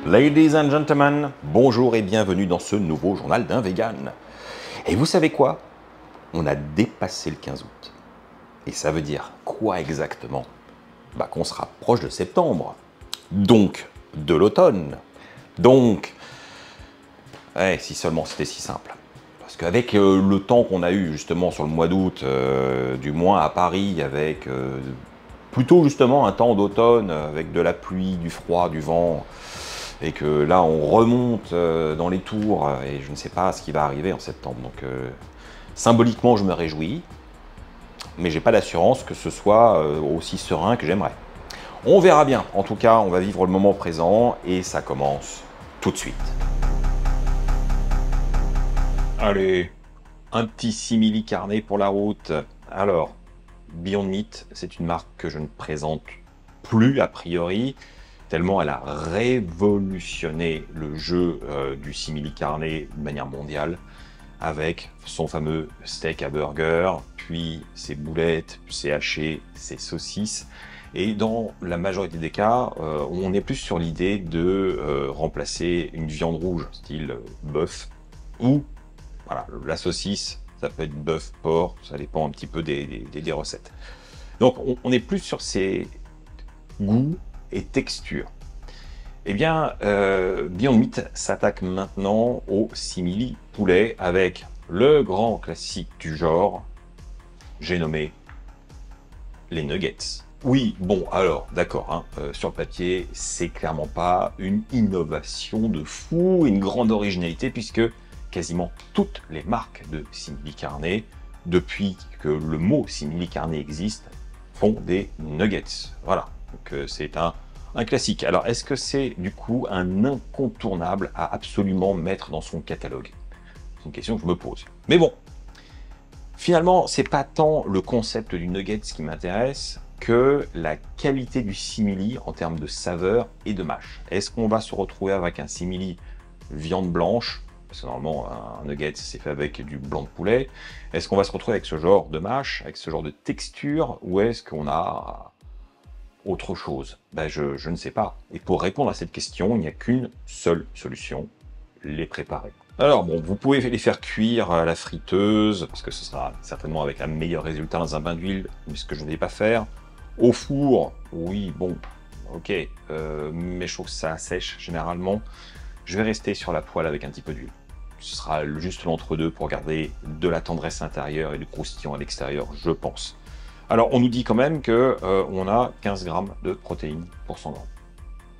Ladies and gentlemen, bonjour et bienvenue dans ce nouveau journal d'un vegan. Et vous savez quoi? On a dépassé le 15 août. Et ça veut dire quoi exactement? Qu'on se rapproche de septembre. Donc, de l'automne. Donc, si seulement c'était si simple. Parce qu'avec le temps qu'on a eu justement sur le mois d'août, du moins à Paris, avec plutôt justement un temps d'automne, avec de la pluie, du froid, du vent, et que là on remonte dans les tours, et je ne sais pas ce qui va arriver en septembre. Donc symboliquement je me réjouis, mais j'ai pas d'assurance que ce soit aussi serein que j'aimerais. On verra bien. En tout cas, on va vivre le moment présent, et ça commence tout de suite. Allez, un petit simili carnet pour la route. Alors, Beyond Meat, c'est une marque que je ne présente plus a priori, tellement elle a révolutionné le jeu du simili carnet de manière mondiale, avec son fameux steak à burger, puis ses boulettes, ses hachés, ses saucisses. Et dans la majorité des cas, on est plus sur l'idée de remplacer une viande rouge, style bœuf, ou voilà, la saucisse, ça peut être bœuf, porc, ça dépend un petit peu des recettes. Donc on est plus sur ces goûts et textures. Eh bien, Beyond Meat s'attaque maintenant au simili poulet avec le grand classique du genre, j'ai nommé les nuggets. Oui, bon, alors, d'accord, sur le papier, c'est clairement pas une innovation de fou, une grande originalité, puisque quasiment toutes les marques de simili carnet, depuis que le mot simili carnet existe, font des nuggets. Voilà, donc c'est un classique. Alors, est-ce que c'est du coup un incontournable à absolument mettre dans son catalogue? C'est une question que je me pose. Mais bon, finalement, c'est pas tant le concept du nugget qui m'intéresse que la qualité du simili en termes de saveur et de mâche. Est-ce qu'on va se retrouver avec un simili viande blanche? Parce que normalement, un nugget, c'est fait avec du blanc de poulet. Est-ce qu'on va se retrouver avec ce genre de mâche, avec ce genre de texture, ou est-ce qu'on a autre chose? Je ne sais pas. Et pour répondre à cette question, il n'y a qu'une seule solution, les préparer. Alors bon, vous pouvez les faire cuire à la friteuse, parce que ce sera certainement avec un meilleur résultat dans un bain d'huile, mais ce que je ne vais pas faire. Au four, oui, bon, ok, mais je trouve que ça sèche généralement. Je vais rester sur la poêle avec un petit peu d'huile. Ce sera juste l'entre-deux pour garder de la tendresse intérieure et du croustillant à l'extérieur, je pense. Alors, on nous dit quand même que on a 15 grammes de protéines pour 100 grammes.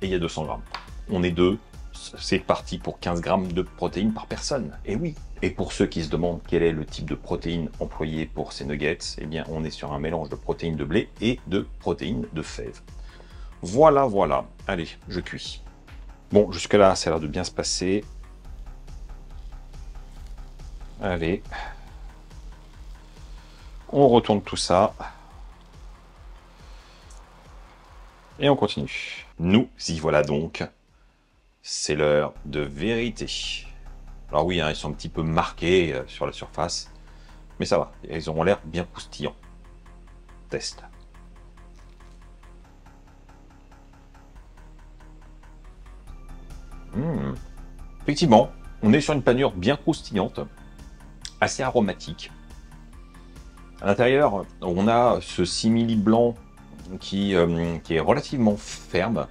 Et il y a 200 grammes. On est deux, c'est parti pour 15 grammes de protéines par personne. Et oui. Et pour ceux qui se demandent quel est le type de protéines employées pour ces nuggets, eh bien, on est sur un mélange de protéines de blé et de protéines de fèves. Voilà, voilà. Allez, je cuis. Bon, jusque-là, ça a l'air de bien se passer. Allez. On retourne tout ça. Et on continue. Nous y voilà donc. C'est l'heure de vérité. Alors oui, ils sont un petit peu marqués sur la surface. Mais ça va, ils auront l'air bien croustillants. Test. Effectivement, on est sur une panure bien croustillante, assez aromatique. À l'intérieur, on a ce simili blanc qui est relativement ferme,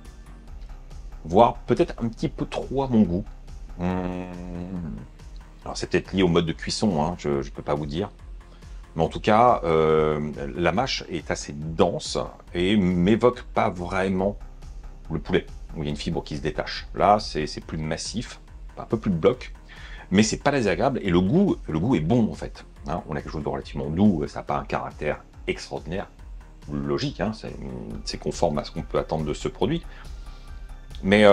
voire peut-être un petit peu trop à mon goût. Alors c'est peut-être lié au mode de cuisson, je ne peux pas vous dire. Mais en tout cas, la mâche est assez dense et m'évoque pas vraiment le poulet, où il y a une fibre qui se détache. Là, c'est plus massif, un peu plus de bloc, mais c'est pas désagréable, et le goût est bon en fait. On a quelque chose de relativement doux, ça n'a pas un caractère extraordinaire, logique, c'est conforme à ce qu'on peut attendre de ce produit. Mais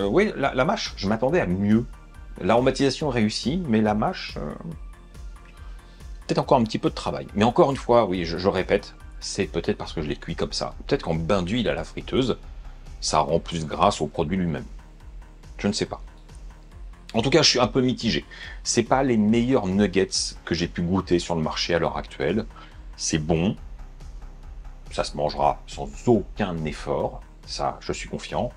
oui, la mâche, je m'attendais à mieux. L'aromatisation réussie, mais la mâche, peut-être encore un petit peu de travail. Mais encore une fois, oui, je répète, c'est peut-être parce que je l'ai cuit comme ça. Peut-être qu'en bain d'huile à la friteuse, ça rend plus grâce au produit lui-même. Je ne sais pas. En tout cas, je suis un peu mitigé. C'est pas les meilleurs nuggets que j'ai pu goûter sur le marché à l'heure actuelle. C'est bon. Ça se mangera sans aucun effort. Ça, je suis confiant.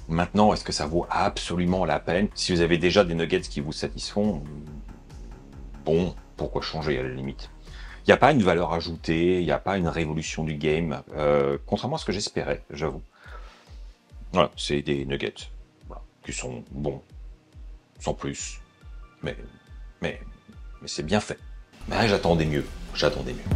Maintenant, est-ce que ça vaut absolument la peine? Si vous avez déjà des nuggets qui vous satisfont, bon, pourquoi changer à la limite? Il n'y a pas une valeur ajoutée, il n'y a pas une révolution du game, contrairement à ce que j'espérais, j'avoue. Voilà, c'est des nuggets, voilà, qui sont bons, sans plus, mais, mais, mais c'est bien fait. Mais j'attendais mieux, j'attendais mieux.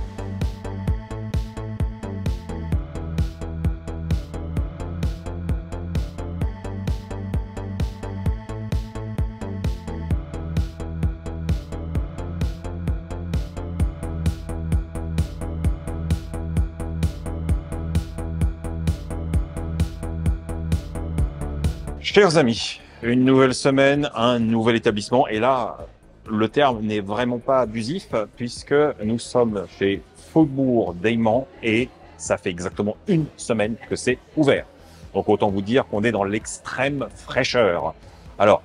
Chers amis, une nouvelle semaine, un nouvel établissement. Et là, le terme n'est vraiment pas abusif puisque nous sommes chez Faubourg d'Aimant et ça fait exactement une semaine que c'est ouvert. Donc autant vous dire qu'on est dans l'extrême fraîcheur. Alors,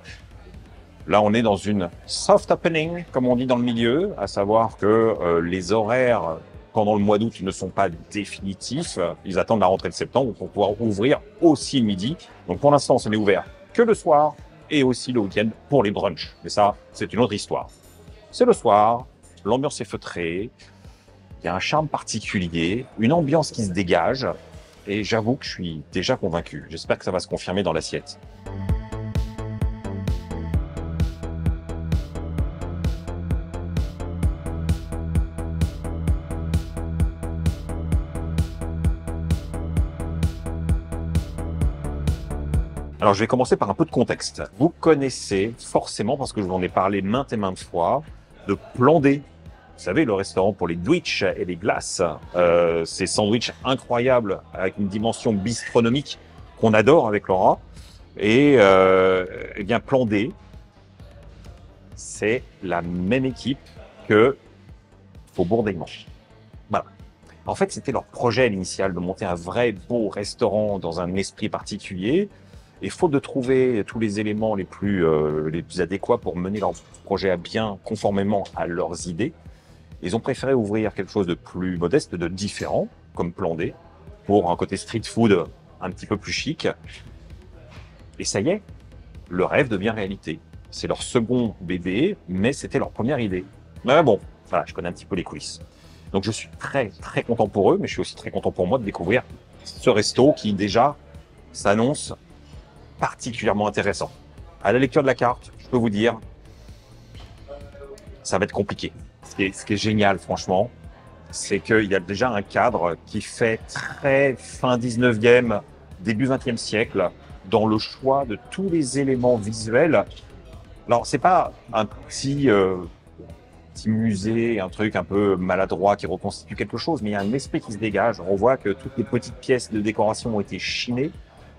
là, on est dans une soft opening, comme on dit dans le milieu, à savoir que les horaires pendant le mois d'août ne sont pas définitifs. Ils attendent la rentrée de septembre pour pouvoir ouvrir aussi le midi. Donc pour l'instant, ce n'est ouvert que le soir et aussi le week-end pour les brunchs. Mais ça, c'est une autre histoire. C'est le soir, l'ambiance est feutrée, il y a un charme particulier, une ambiance qui se dégage. Et j'avoue que je suis déjà convaincu. J'espère que ça va se confirmer dans l'assiette. Alors, je vais commencer par un peu de contexte. Vous connaissez forcément, parce que je vous en ai parlé maintes et maintes fois, de Plan D. Vous savez, le restaurant pour les Dwitch et les glaces. Ces sandwichs incroyables avec une dimension bistronomique qu'on adore avec Laura. Et eh bien, Plan D, c'est la même équipe que Faubourg d'Aimant. Voilà. En fait, c'était leur projet initial de monter un vrai beau restaurant dans un esprit particulier. Et faute de trouver tous les éléments les plus adéquats pour mener leur projet à bien, conformément à leurs idées, ils ont préféré ouvrir quelque chose de plus modeste, de différent, comme Plan D, pour un côté street food un petit peu plus chic. Et ça y est, le rêve devient réalité. C'est leur second bébé, mais c'était leur première idée. Mais bon, voilà, je connais un petit peu les coulisses. Donc je suis très très content pour eux, mais je suis aussi très content pour moi de découvrir ce resto qui déjà s'annonce particulièrement intéressant. À la lecture de la carte, je peux vous dire, ça va être compliqué. Ce qui est génial, franchement, c'est qu'il y a déjà un cadre qui fait très fin 19e, début 20e siècle, dans le choix de tous les éléments visuels. Alors, c'est pas un petit musée, un truc un peu maladroit qui reconstitue quelque chose, mais il y a un esprit qui se dégage. On voit que toutes les petites pièces de décoration ont été chinées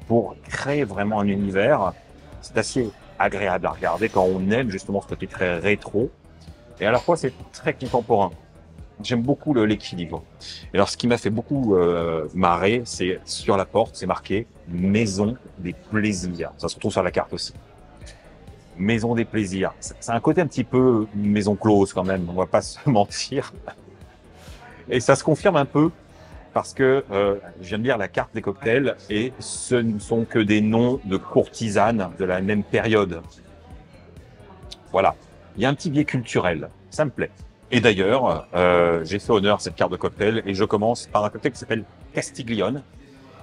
pour créer vraiment un univers. C'est assez agréable à regarder quand on aime justement ce côté très rétro. Et à la fois, c'est très contemporain. J'aime beaucoup l'équilibre. Et alors, ce qui m'a fait beaucoup marrer, c'est sur la porte, c'est marqué « Maison des plaisirs ». Ça se retrouve sur la carte aussi. Maison des plaisirs. C'est un côté un petit peu maison close quand même, on va pas se mentir. Et ça se confirme un peu parce que je viens de lire la carte des cocktails et ce ne sont que des noms de courtisanes de la même période. Voilà, il y a un petit biais culturel, ça me plaît. Et d'ailleurs, j'ai fait honneur à cette carte de cocktail et je commence par un cocktail qui s'appelle Castiglione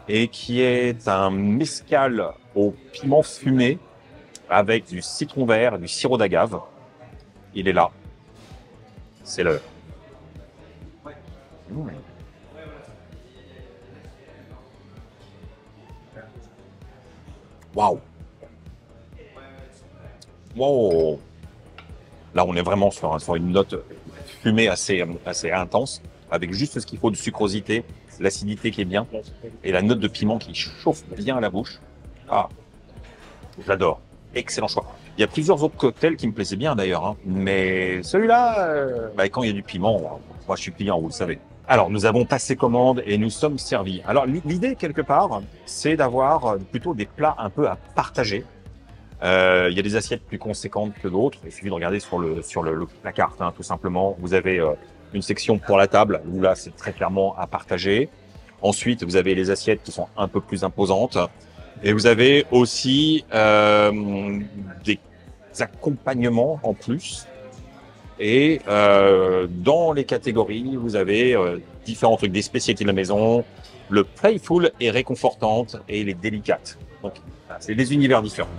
et qui est un mezcal au piment fumé avec du citron vert et du sirop d'agave. Il est là, c'est l'heure. Waouh! Wow! Là, on est vraiment sur une note fumée assez intense, avec juste ce qu'il faut de sucrosité, l'acidité qui est bien, et la note de piment qui chauffe bien à la bouche. Ah, j'adore. Excellent choix. Il y a plusieurs autres cocktails qui me plaisaient bien d'ailleurs, hein, mais celui-là, quand il y a du piment, moi je suis client, vous le savez. Alors, nous avons passé commande et nous sommes servis. Alors, l'idée, quelque part, c'est d'avoir plutôt des plats un peu à partager. Il y a des assiettes plus conséquentes que d'autres. Il suffit de regarder sur la carte, hein, tout simplement. Vous avez une section pour la table, où là, c'est très clairement à partager. Ensuite, vous avez les assiettes qui sont un peu plus imposantes. Et vous avez aussi des accompagnements en plus. Et dans les catégories, vous avez différents trucs, des spécialités de la maison, le playful et réconfortante et les délicates. Donc, voilà, c'est des univers différents.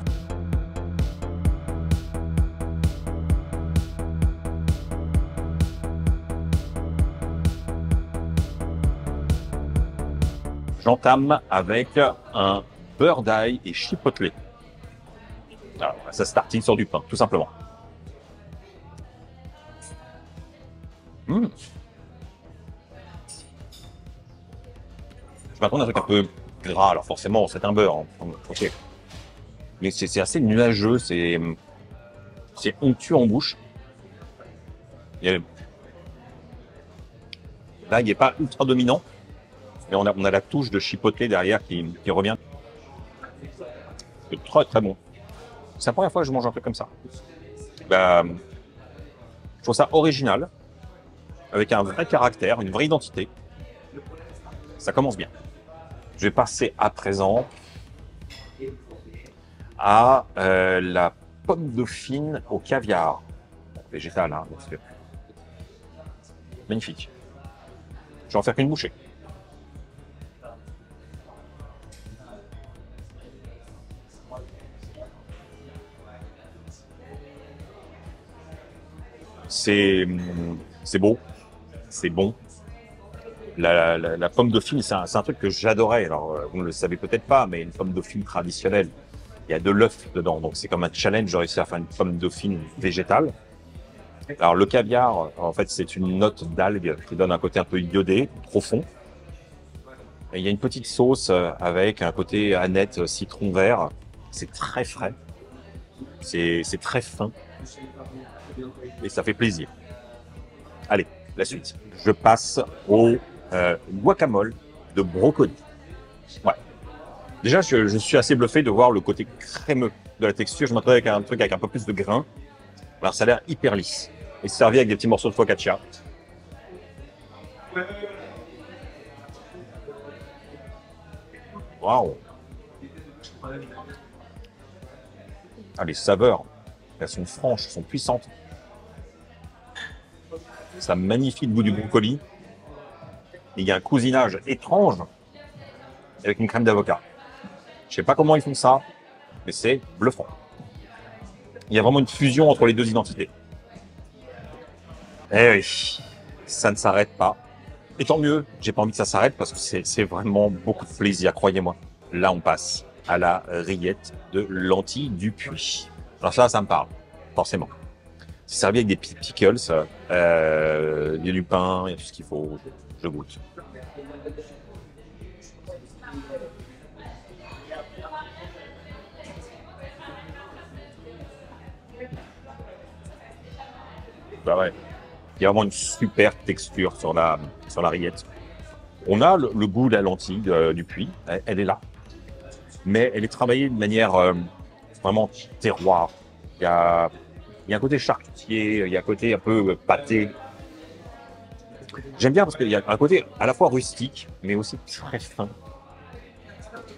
J'entame avec un beurre d'ail et chipotle. Alors, ça se tartine sur du pain, tout simplement. Mmh. Je m'attends à un truc un peu gras, alors forcément, c'est un beurre. Hein. Ok. Mais c'est assez nuageux, c'est onctueux en bouche. Il y a- Là, il n'est pas ultra dominant, mais on a la touche de chipotle derrière qui revient. C'est très très bon. C'est la première fois que je mange un truc comme ça. Bah, je trouve ça original, avec un vrai caractère, une vraie identité. Ça commence bien. Je vais passer à présent à la pomme dauphine au caviar. Végétal, hein, bien sûr. Magnifique. Je vais en faire qu'une bouchée. C'est beau, c'est bon. La pomme dauphine, c'est un truc que j'adorais. Alors, vous ne le savez peut-être pas, mais une pomme dauphine traditionnelle, il y a de l'œuf dedans. Donc, c'est comme un challenge de réussir à faire une pomme dauphine végétale. Alors, le caviar, en fait, c'est une note d'algue qui donne un côté un peu iodé, profond. Et il y a une petite sauce avec un côté aneth, citron vert. C'est très frais. C'est très fin. Et ça fait plaisir. Allez, la suite. Je passe au guacamole de brocoli. Ouais. Déjà, je suis assez bluffé de voir le côté crémeux de la texture. Je m'attendais avec un truc avec un peu plus de grain. Alors, ça a l'air hyper lisse. Et servi avec des petits morceaux de focaccia. Waouh! Ah, les saveurs, elles sont franches, elles sont puissantes. Ça magnifie le goût du brocoli. Il y a un cousinage étrange avec une crème d'avocat. Je sais pas comment ils font ça, mais c'est bluffant. Il y a vraiment une fusion entre les deux identités. Eh oui, ça ne s'arrête pas. Et tant mieux, j'ai pas envie que ça s'arrête parce que c'est vraiment beaucoup de plaisir, croyez-moi. Là, on passe à la rillette de lentilles du Puy. Alors ça me parle, forcément. C'est servi avec des pickles, il y a du pain, il y a tout ce qu'il faut. Je goûte. Bah ouais. Il y a vraiment une super texture sur la rillette. On a le goût de la lentille du Puy, elle est là. Mais elle est travaillée de manière vraiment terroir. Il y a un côté charcutier, il y a un côté un peu pâté. J'aime bien parce qu'il y a un côté à la fois rustique, mais aussi très fin.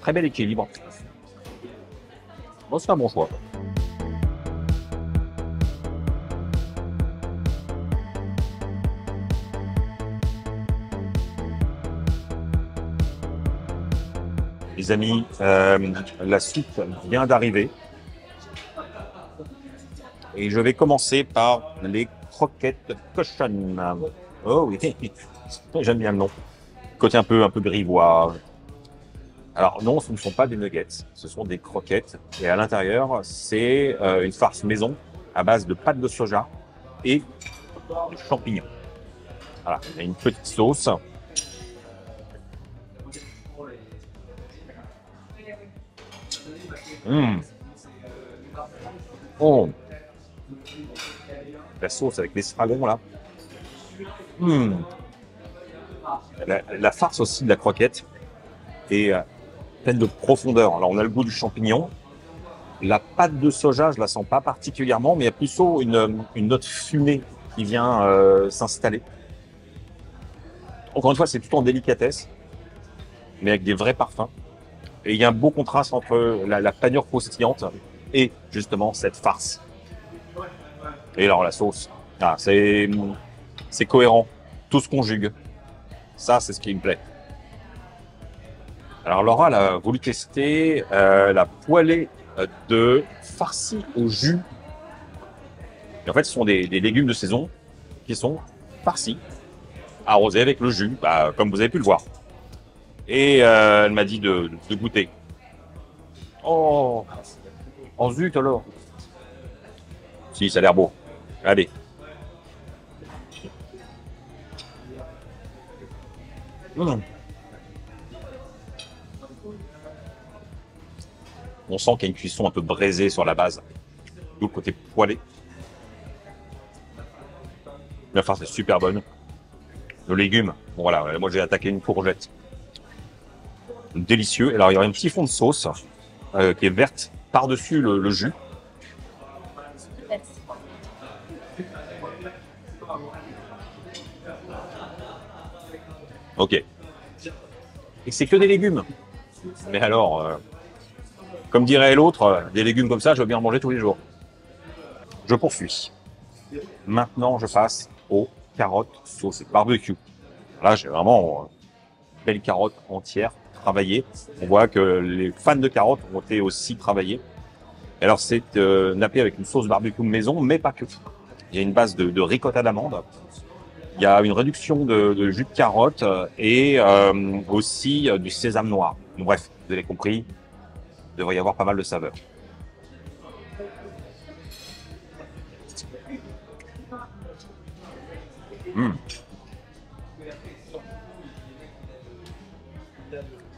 Très bel équilibre. Bon, c'est un bon choix. Les amis, la soupe vient d'arriver. Et je vais commencer par les croquettes cochonnes. Oh oui, j'aime bien le nom. Côté un peu grivois. Alors non, ce ne sont pas des nuggets, ce sont des croquettes. Et à l'intérieur, c'est une farce maison à base de pâte de soja et de champignons. Voilà, il y a une petite sauce. Mmh. Oh, la sauce avec l'estragon là. Mmh. La farce aussi de la croquette est pleine de profondeur. Alors on a le goût du champignon. La pâte de soja, je la sens pas particulièrement, mais il y a plutôt une note fumée qui vient s'installer. Encore une fois, c'est tout en délicatesse, mais avec des vrais parfums. Et il y a un beau contraste entre la panure croustillante et justement cette farce. Et alors la sauce, ah, c'est cohérent, tout se conjugue. Ça, c'est ce qui me plaît. Alors Laura, elle a voulu tester la poêlée de farci au jus. Et en fait, ce sont des légumes de saison qui sont farcis, arrosés avec le jus, bah, comme vous avez pu le voir. Et elle m'a dit de goûter. Oh, en zut alors. Si, ça a l'air beau. Allez. Mmh. On sent qu'il y a une cuisson un peu braisée sur la base. D'où le côté poêlé. La farce est super bonne. Le légume, bon voilà, moi j'ai attaqué une courgette. Délicieux. Alors il y aura un petit fond de sauce qui est verte par-dessus le jus. Ok. Et c'est que des légumes. Mais alors, comme dirait l'autre, des légumes comme ça, je veux bien en manger tous les jours. Je poursuis. Maintenant, je passe aux carottes sauce barbecue. Là, j'ai vraiment une belle carotte entière travaillée. On voit que les fans de carottes ont été aussi travaillés. Alors, c'est nappé avec une sauce barbecue maison, mais pas que. Il y a une base de ricotta d'amande. Il y a une réduction de jus de carotte et aussi du sésame noir. Donc, bref, vous avez compris, il devrait y avoir pas mal de saveurs. Mmh.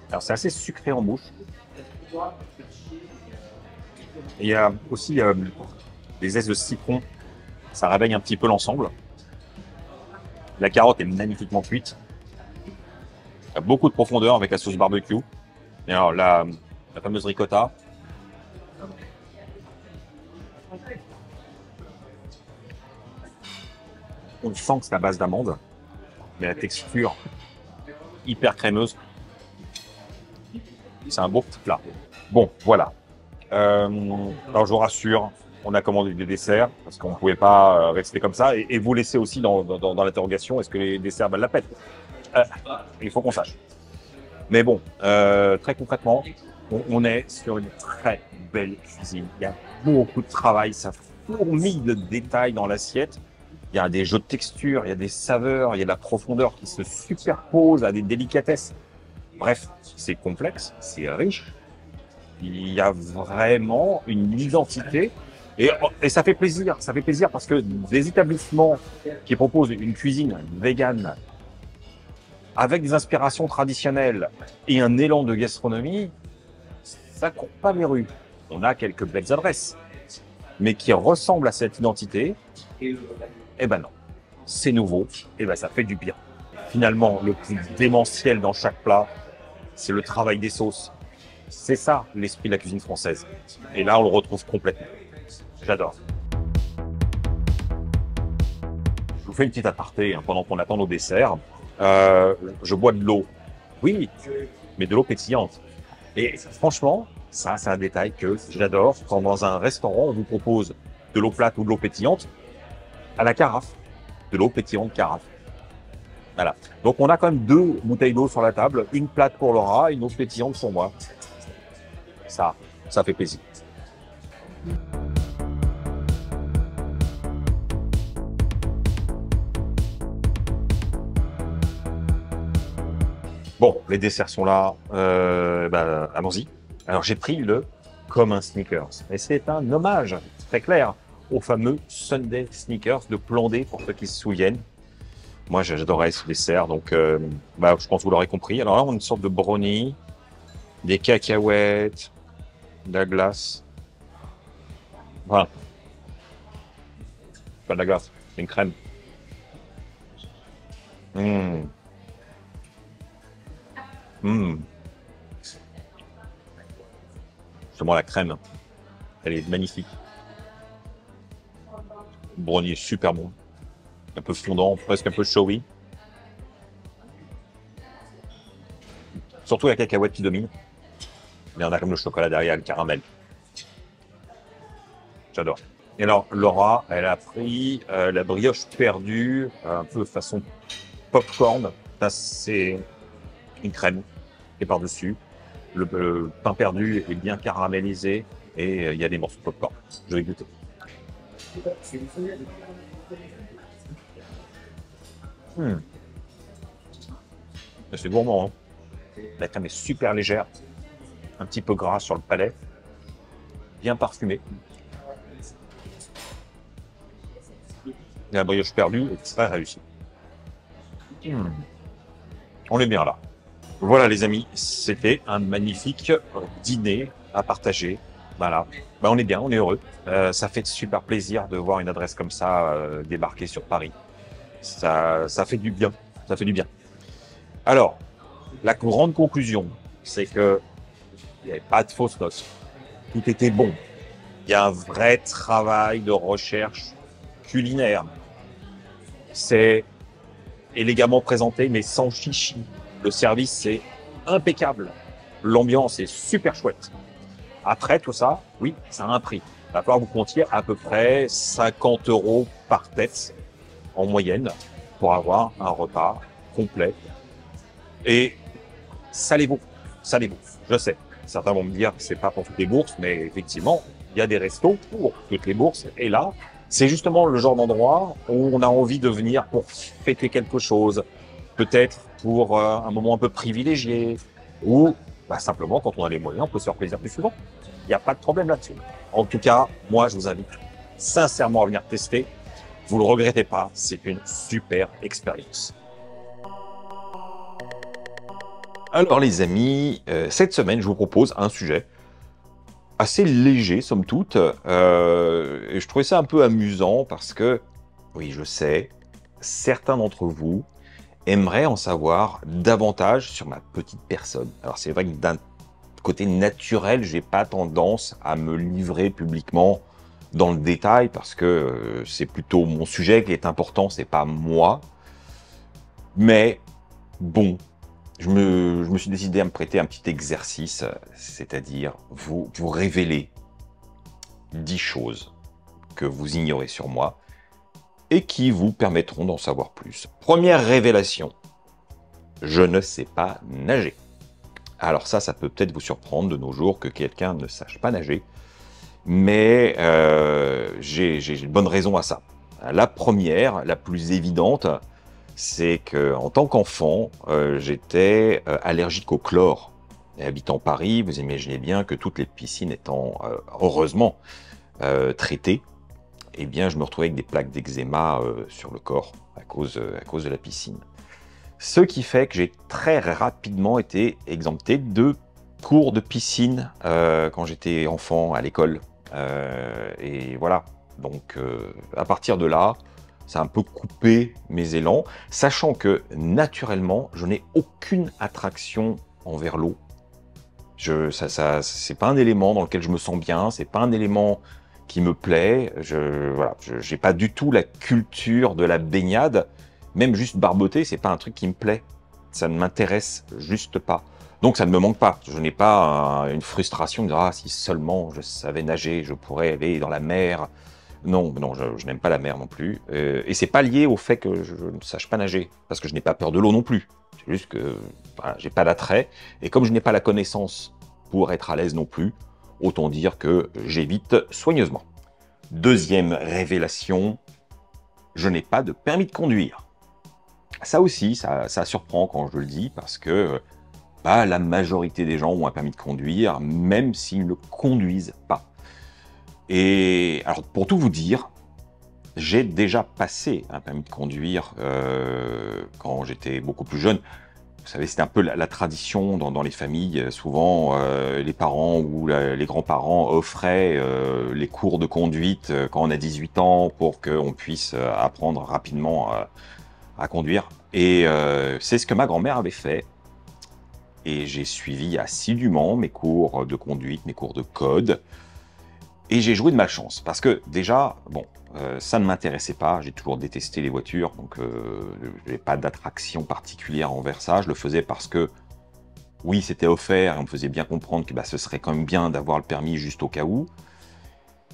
Alors c'est assez sucré en bouche. Et il y a aussi des zestes de citron. Ça réveille un petit peu l'ensemble. La carotte est magnifiquement cuite. Il y a beaucoup de profondeur avec la sauce barbecue. Et alors la fameuse ricotta. On sent que c'est à base d'amande, mais la texture hyper crémeuse. C'est un beau petit plat. Bon, voilà. Alors je vous rassure, on a commandé des desserts parce qu'on ne pouvait pas rester comme ça et vous laisser aussi dans l'interrogation, est-ce que les desserts valent la peine? Il faut qu'on sache. Mais bon, très concrètement, on est sur une très belle cuisine. Il y a beaucoup de travail, ça fourmille de détails dans l'assiette. Il y a des jeux de texture, il y a des saveurs, il y a de la profondeur qui se superpose à des délicatesses. Bref, c'est complexe, c'est riche. Il y a vraiment une identité et ça fait plaisir. Ça fait plaisir parce que des établissements qui proposent une cuisine végane avec des inspirations traditionnelles et un élan de gastronomie, ça court pas les rues. On a quelques belles adresses, mais qui ressemblent à cette identité. Eh ben non, c'est nouveau, et ben ça fait du bien. Finalement, le plus démentiel dans chaque plat, c'est le travail des sauces. C'est ça l'esprit de la cuisine française. Et là, on le retrouve complètement. J'adore. Je vous fais une petite aparté hein, pendant qu'on attend nos desserts. Je bois de l'eau. Oui, mais de l'eau pétillante. Et franchement, ça, c'est un détail que j'adore. Quand dans un restaurant, on vous propose de l'eau plate ou de l'eau pétillante, à la carafe. De l'eau pétillante carafe. Voilà. Donc, on a quand même 2 bouteilles d'eau sur la table. Une plate pour Laura, une eau pétillante pour moi. Ça fait plaisir. Bon, les desserts sont là. Allons-y. Alors, j'ai pris le comme un sneakers. Et c'est un hommage très clair au fameux Sunday Sneakers de Plan D, pour ceux qui se souviennent. Moi, j'adorais ce dessert, donc je pense que vous l'aurez compris. Alors là, on a une sorte de brownie, des cacahuètes, de la glace. Voilà. Pas de la glace, c'est une crème. Mmh. Mmh. Justement, la crème, elle est magnifique. Le brownie est super bon. Un peu fondant, presque un peu showy. Surtout la cacahuète qui domine. Mais on a comme le chocolat derrière, le caramel. J'adore. Et alors, Laura, elle a pris la brioche perdue, un peu façon popcorn. Ça, c'est une crème qui est par-dessus. Le pain perdu est bien caramélisé et il y a des morceaux de popcorn. Je vais goûter. Hmm. C'est gourmand, hein. La crème est super légère, un petit peu gras sur le palais, bien parfumé. La brioche perdue est très réussie. Hmm. On est bien là. Voilà les amis, c'était un magnifique dîner à partager. Voilà, on est bien, on est heureux. Ça fait super plaisir de voir une adresse comme ça débarquer sur Paris. Ça fait du bien, ça fait du bien. Alors, la grande conclusion, c'est que il n'y avait pas de fausses notes. Tout était bon. Il y a un vrai travail de recherche culinaire. C'est élégamment présenté, mais sans chichi. Le service, c'est impeccable. L'ambiance est super chouette. Après, tout ça, oui, ça a un prix. Il va falloir que vous comptiez à peu près 50 € par tête en moyenne pour avoir un repas complet. Et salez-vous, salez-vous. Je sais, certains vont me dire que c'est pas pour toutes les bourses, mais effectivement, il y a des restos pour toutes les bourses. Et là, c'est justement le genre d'endroit où on a envie de venir pour fêter quelque chose, peut-être pour un moment un peu privilégié, ou simplement quand on a les moyens, on peut se faire plaisir plus souvent. Il n'y a pas de problème là-dessus. En tout cas, moi, je vous invite sincèrement à venir tester. Vous ne le regrettez pas, c'est une super expérience. Alors les amis, cette semaine, je vous propose un sujet assez léger, somme toute. Et je trouvais ça un peu amusant parce que, oui, je sais, certains d'entre vous aimeraient en savoir davantage sur ma petite personne. Alors c'est vrai que d'un côté naturel, j'ai pas tendance à me livrer publiquement dans le détail parce que c'est plutôt mon sujet qui est important, c'est pas moi. Mais bon, je me suis décidé à me prêter un petit exercice, c'est-à-dire vous révéler 10 choses que vous ignorez sur moi et qui vous permettront d'en savoir plus. Première révélation, je ne sais pas nager. Alors ça peut peut-être vous surprendre de nos jours que quelqu'un ne sache pas nager, mais j'ai de bonnes raisons à ça. La première, la plus évidente, c'est qu'en tant qu'enfant, j'étais allergique au chlore. Et habitant Paris, vous imaginez bien que toutes les piscines étant heureusement traitées, eh bien, je me retrouvais avec des plaques d'eczéma sur le corps à cause de la piscine. Ce qui fait que j'ai très rapidement été exempté de cours de piscine quand j'étais enfant à l'école. Et voilà, donc à partir de là, ça a un peu coupé mes élans, sachant que naturellement, je n'ai aucune attraction envers l'eau. C'est pas un élément dans lequel je me sens bien, c'est pas un élément qui me plaît. Voilà, j'ai pas du tout la culture de la baignade. Même juste barboter, c'est pas un truc qui me plaît. Ça ne m'intéresse juste pas. Donc ça ne me manque pas. Je n'ai pas une frustration de dire ah, si seulement je savais nager, je pourrais aller dans la mer. Non, je n'aime pas la mer non plus. Et c'est pas lié au fait que je ne sache pas nager, parce que je n'ai pas peur de l'eau non plus. C'est juste que voilà, j'ai pas d'attrait. Et comme je n'ai pas la connaissance pour être à l'aise non plus, autant dire que j'évite soigneusement. Deuxième révélation, je n'ai pas de permis de conduire. Ça aussi, ça surprend quand je le dis, parce que la majorité des gens ont un permis de conduire, même s'ils ne conduisent pas. Et alors, pour tout vous dire, j'ai déjà passé un permis de conduire quand j'étais beaucoup plus jeune. Vous savez, c'était un peu la tradition dans les familles. Souvent, les parents ou les grands-parents offraient les cours de conduite quand on a 18 ans pour qu'on puisse apprendre rapidement à conduire. Et c'est ce que ma grand-mère avait fait. Et j'ai suivi assidûment mes cours de conduite, mes cours de code. Et j'ai joué de malchance. Parce que déjà, bon, ça ne m'intéressait pas. J'ai toujours détesté les voitures. Donc, je n'avais pas d'attraction particulière envers ça. Je le faisais parce que Oui, c'était offert et on me faisait bien comprendre que bah, ce serait quand même bien d'avoir le permis juste au cas où.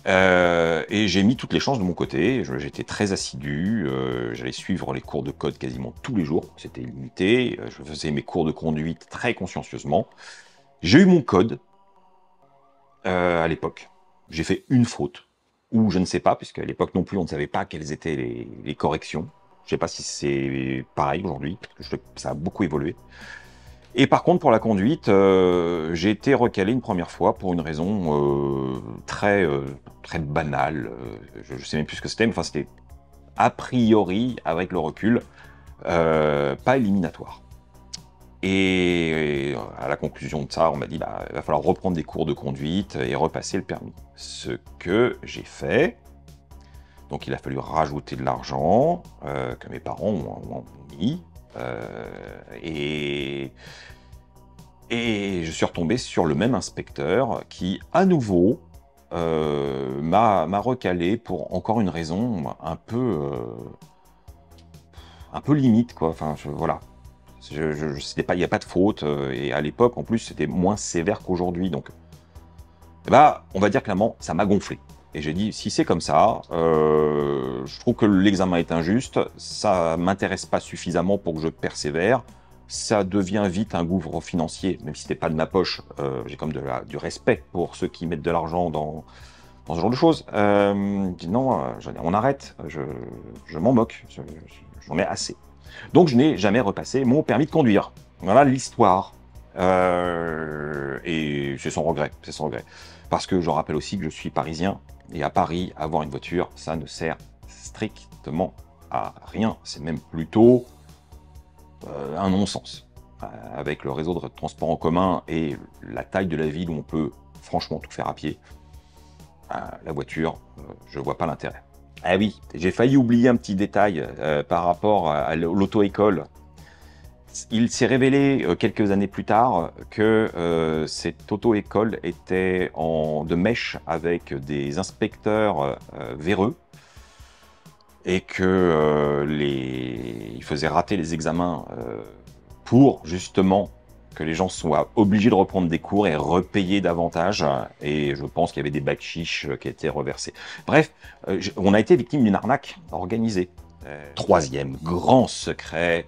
Et j'ai mis toutes les chances de mon côté. J'étais très assidu. J'allais suivre les cours de code quasiment tous les jours. C'était limité. Je faisais mes cours de conduite très consciencieusement. J'ai eu mon code à l'époque. J'ai fait une faute. Ou je ne sais pas, puisqu'à l'époque non plus, on ne savait pas quelles étaient les corrections. Je ne sais pas si c'est pareil aujourd'hui, parce que ça a beaucoup évolué. Et par contre, pour la conduite, j'ai été recalé une première fois pour une raison très banale. Je ne sais même plus ce que c'était, mais enfin, c'était a priori, avec le recul, pas éliminatoire. Et à la conclusion de ça, on m'a dit bah, il va falloir reprendre des cours de conduite et repasser le permis. Ce que j'ai fait. Donc il a fallu rajouter de l'argent que mes parents ont mis. Et je suis retombé sur le même inspecteur qui, à nouveau, m'a recalé pour encore une raison un peu limite, quoi. Enfin, voilà. C'était pas, il n'y a pas de faute. Et à l'époque, en plus, c'était moins sévère qu'aujourd'hui. Donc, bah, on va dire clairement, ça m'a gonflé. Et j'ai dit, si c'est comme ça, je trouve que l'examen est injuste, ça m'intéresse pas suffisamment pour que je persévère, ça devient vite un gouffre financier, même si c'était pas de ma poche, j'ai comme du respect pour ceux qui mettent de l'argent dans ce genre de choses. Je dis non, on arrête, je m'en moque, j'en ai assez. Donc je n'ai jamais repassé mon permis de conduire. Voilà l'histoire. Et c'est sans regret, c'est sans regret. Parce que je rappelle aussi que je suis parisien, et à Paris, avoir une voiture, ça ne sert strictement à rien. C'est même plutôt un non-sens. Avec le réseau de transport en commun et la taille de la ville où on peut franchement tout faire à pied, la voiture, je vois pas l'intérêt. Ah oui, j'ai failli oublier un petit détail par rapport à l'auto-école. Il s'est révélé quelques années plus tard que cette auto-école était de mèche avec des inspecteurs véreux et que il faisait rater les examens pour justement que les gens soient obligés de reprendre des cours et repayer davantage. Et je pense qu'il y avait des bacs chiches qui étaient reversés. Bref, on a été victime d'une arnaque organisée. Troisième grand secret,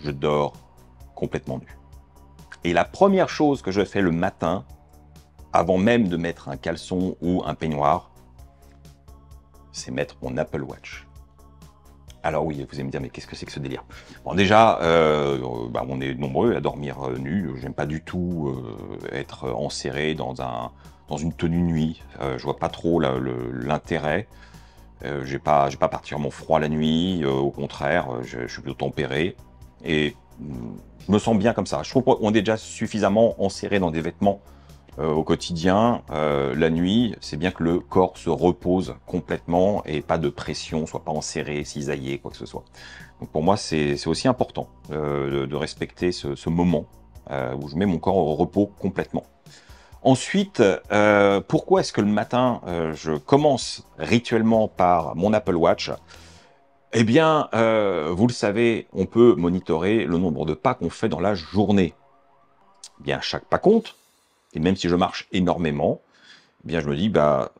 je dors complètement nu. Et la première chose que je fais le matin, avant même de mettre un caleçon ou un peignoir, c'est mettre mon Apple Watch. Alors oui, vous allez me dire, mais qu'est-ce que c'est que ce délire? Bon, déjà, on est nombreux à dormir nus. J'aime pas du tout être enserré dans une tenue nuit. Je vois pas trop l'intérêt. J'ai pas particulièrement froid la nuit. Au contraire, je suis plutôt tempéré. Et je me sens bien comme ça. Je trouve qu'on est déjà suffisamment enserré dans des vêtements au quotidien. La nuit, c'est bien que le corps se repose complètement et pas de pression, soit pas enserré, cisaillé, quoi que ce soit. Donc pour moi, c'est aussi important de respecter ce moment où je mets mon corps au repos complètement. Ensuite, pourquoi est-ce que le matin, je commence rituellement par mon Apple Watch? Eh bien, vous le savez, on peut monitorer le nombre de pas qu'on fait dans la journée. Eh bien, chaque pas compte. Et même si je marche énormément, eh bien, je me dis, bah,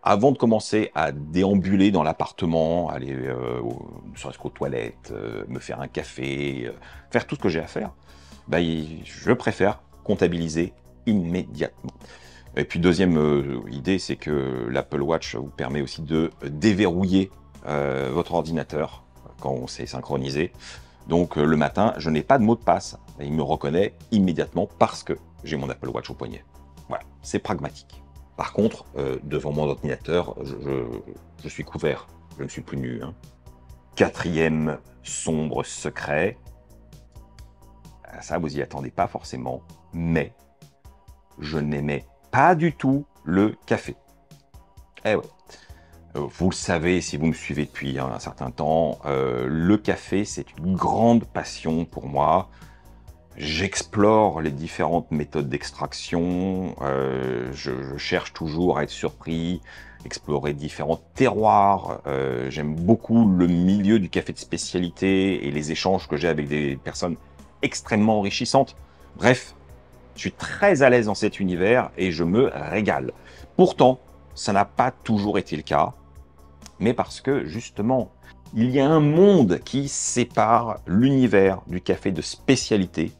avant de commencer à déambuler dans l'appartement, aller ne serait-ce qu'aux toilettes, me faire un café, faire tout ce que j'ai à faire, bah, je préfère comptabiliser immédiatement. Et puis deuxième idée, c'est que l'Apple Watch vous permet aussi de déverrouiller votre ordinateur quand on s'est synchronisé. Donc le matin, je n'ai pas de mot de passe. Il me reconnaît immédiatement parce que j'ai mon Apple Watch au poignet. Voilà, c'est pragmatique. Par contre, devant mon ordinateur, je suis couvert. Je ne suis plus nu. Hein. Quatrième sombre secret. Ça, vous y attendez pas forcément. Mais je n'aimais pas du tout le café. Eh ouais. Vous le savez, si vous me suivez depuis un certain temps, le café, c'est une grande passion pour moi. J'explore les différentes méthodes d'extraction, je cherche toujours à être surpris, explorer différents terroirs. J'aime beaucoup le milieu du café de spécialité et les échanges que j'ai avec des personnes extrêmement enrichissantes. Bref, je suis très à l'aise dans cet univers et je me régale. Pourtant, ça n'a pas toujours été le cas, mais parce que justement, il y a un monde qui sépare l'univers du café de spécialité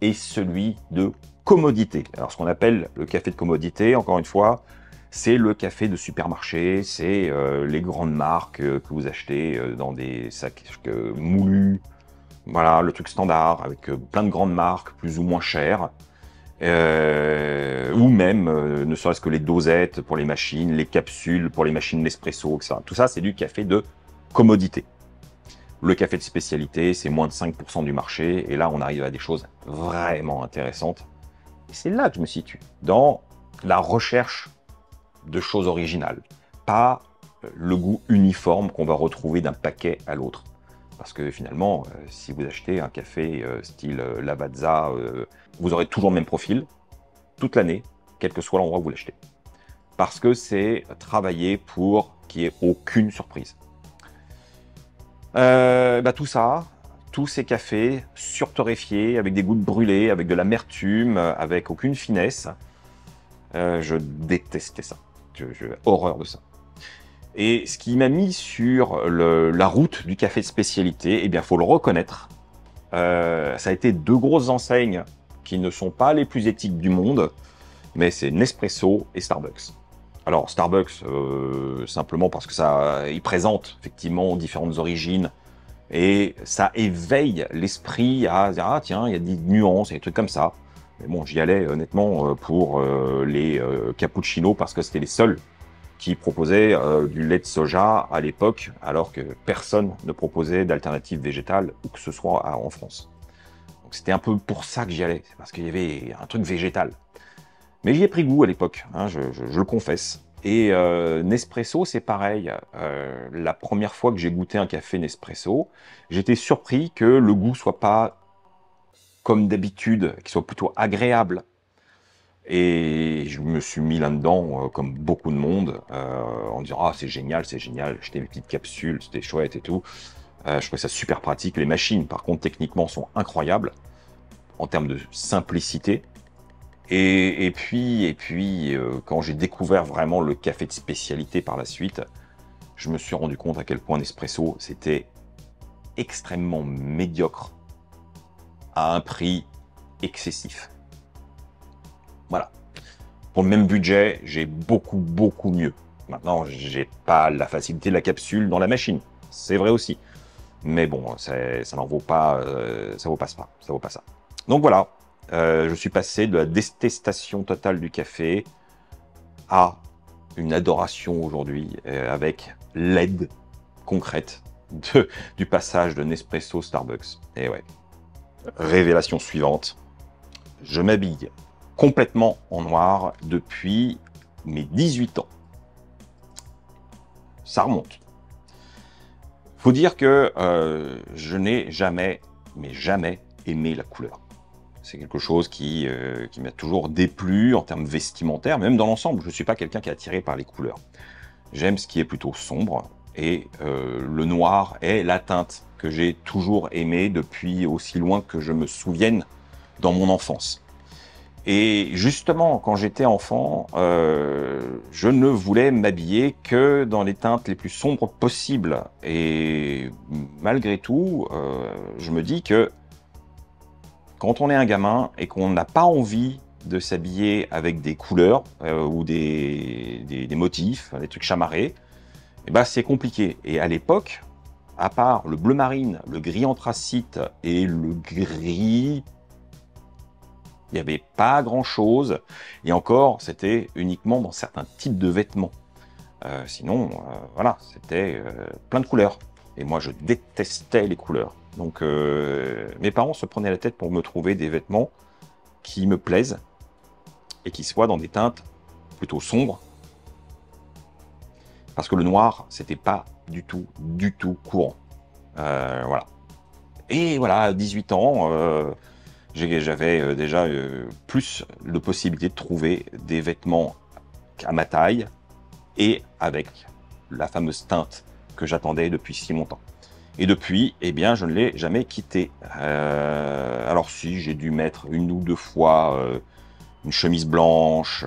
et celui de commodité. Alors ce qu'on appelle le café de commodité, encore une fois, c'est le café de supermarché, c'est les grandes marques que vous achetez dans des sacs moulus, voilà, le truc standard, avec plein de grandes marques, plus ou moins chères, ou même, ne serait-ce que les dosettes pour les machines, les capsules pour les machines Nespresso, etc. Tout ça, c'est du café de commodité. Le café de spécialité, c'est moins de 5% du marché, et là, on arrive à des choses vraiment intéressantes. Et c'est là que je me situe, dans la recherche de choses originales, pas le goût uniforme qu'on va retrouver d'un paquet à l'autre. Parce que finalement, si vous achetez un café style Lavazza, vous aurez toujours le même profil, toute l'année, quel que soit l'endroit où vous l'achetez. Parce que c'est travaillé pour qu'il n'y ait aucune surprise. Tout ça, tous ces cafés surtorréfiés, avec des gouttes brûlées, avec de l'amertume, avec aucune finesse, je détestais ça. J'ai horreur de ça. Et ce qui m'a mis sur la route du café de spécialité, eh bien, faut le reconnaître, ça a été deux grosses enseignes qui ne sont pas les plus éthiques du monde, mais c'est Nespresso et Starbucks. Alors Starbucks, simplement parce que ça, ils présentent effectivement différentes origines et ça éveille l'esprit à dire ah tiens il y a des nuances et des trucs comme ça. Mais bon, j'y allais honnêtement pour les cappuccinos parce que c'était les seuls qui proposaient du lait de soja à l'époque, alors que personne ne proposait d'alternative végétale ou que ce soit en France. Donc c'était un peu pour ça que j'y allais, parce qu'il y avait un truc végétal. Mais j'y ai pris goût à l'époque, hein, je le confesse. Et Nespresso, c'est pareil. La première fois que j'ai goûté un café Nespresso, j'étais surpris que le goût soit pas comme d'habitude, qu'il soit plutôt agréable. Et je me suis mis là-dedans, comme beaucoup de monde, en disant « Ah, c'est génial, j'achetais mes petites capsules, c'était chouette et tout. » Je trouvais ça super pratique. Les machines, par contre, techniquement, sont incroyables en termes de simplicité. Et puis, quand j'ai découvert vraiment le café de spécialité par la suite, je me suis rendu compte à quel point Nespresso, c'était extrêmement médiocre à un prix excessif. Voilà. Pour le même budget, j'ai beaucoup mieux. Maintenant, j'ai pas la facilité de la capsule dans la machine. C'est vrai aussi. Mais bon, ça n'en vaut pas, ça vaut pas ça. Ça vaut pas ça. Donc voilà, je suis passé de la détestation totale du café à une adoration aujourd'hui avec l'aide concrète du passage de Nespresso Starbucks. Et ouais. Révélation suivante. Je m'habille complètement en noir depuis mes 18 ans. Ça remonte. Faut dire que je n'ai jamais, mais jamais aimé la couleur. C'est quelque chose qui m'a toujours déplu en termes vestimentaires, même dans l'ensemble. Je ne suis pas quelqu'un qui est attiré par les couleurs. J'aime ce qui est plutôt sombre, et le noir est la teinte que j'ai toujours aimée depuis aussi loin que je me souvienne dans mon enfance. Et justement, quand j'étais enfant, je ne voulais m'habiller que dans les teintes les plus sombres possibles. Et malgré tout, je me dis que quand on est un gamin et qu'on n'a pas envie de s'habiller avec des couleurs ou des motifs, des trucs chamarrés, eh ben c'est compliqué. Et à l'époque, à part le bleu marine, le gris anthracite et le gris, il n'y avait pas grand-chose. Et encore, c'était uniquement dans certains types de vêtements. Sinon, voilà, c'était plein de couleurs. Et moi, je détestais les couleurs. Donc, mes parents se prenaient la tête pour me trouver des vêtements qui me plaisent et qui soient dans des teintes plutôt sombres. Parce que le noir, c'était pas du tout courant. Voilà. Et voilà, à 18 ans, j'avais déjà plus de possibilités de trouver des vêtements à ma taille et avec la fameuse teinte que j'attendais depuis si longtemps. Et depuis, eh bien, je ne l'ai jamais quitté. Alors si, j'ai dû mettre une ou deux fois une chemise blanche.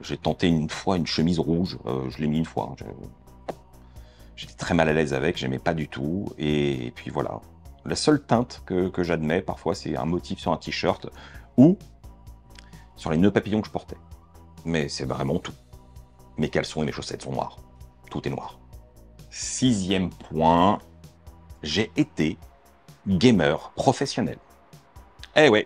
J'ai tenté une fois une chemise rouge. Je l'ai mis une fois. Hein. J'étais très mal à l'aise avec, j'aimais pas du tout. Et puis voilà. La seule teinte que j'admets parfois, c'est un motif sur un t-shirt ou sur les nœuds papillons que je portais. Mais c'est vraiment tout. Mes caleçons et mes chaussettes sont noirs. Tout est noir. 6e point, j'ai été gamer professionnel. Eh ouais.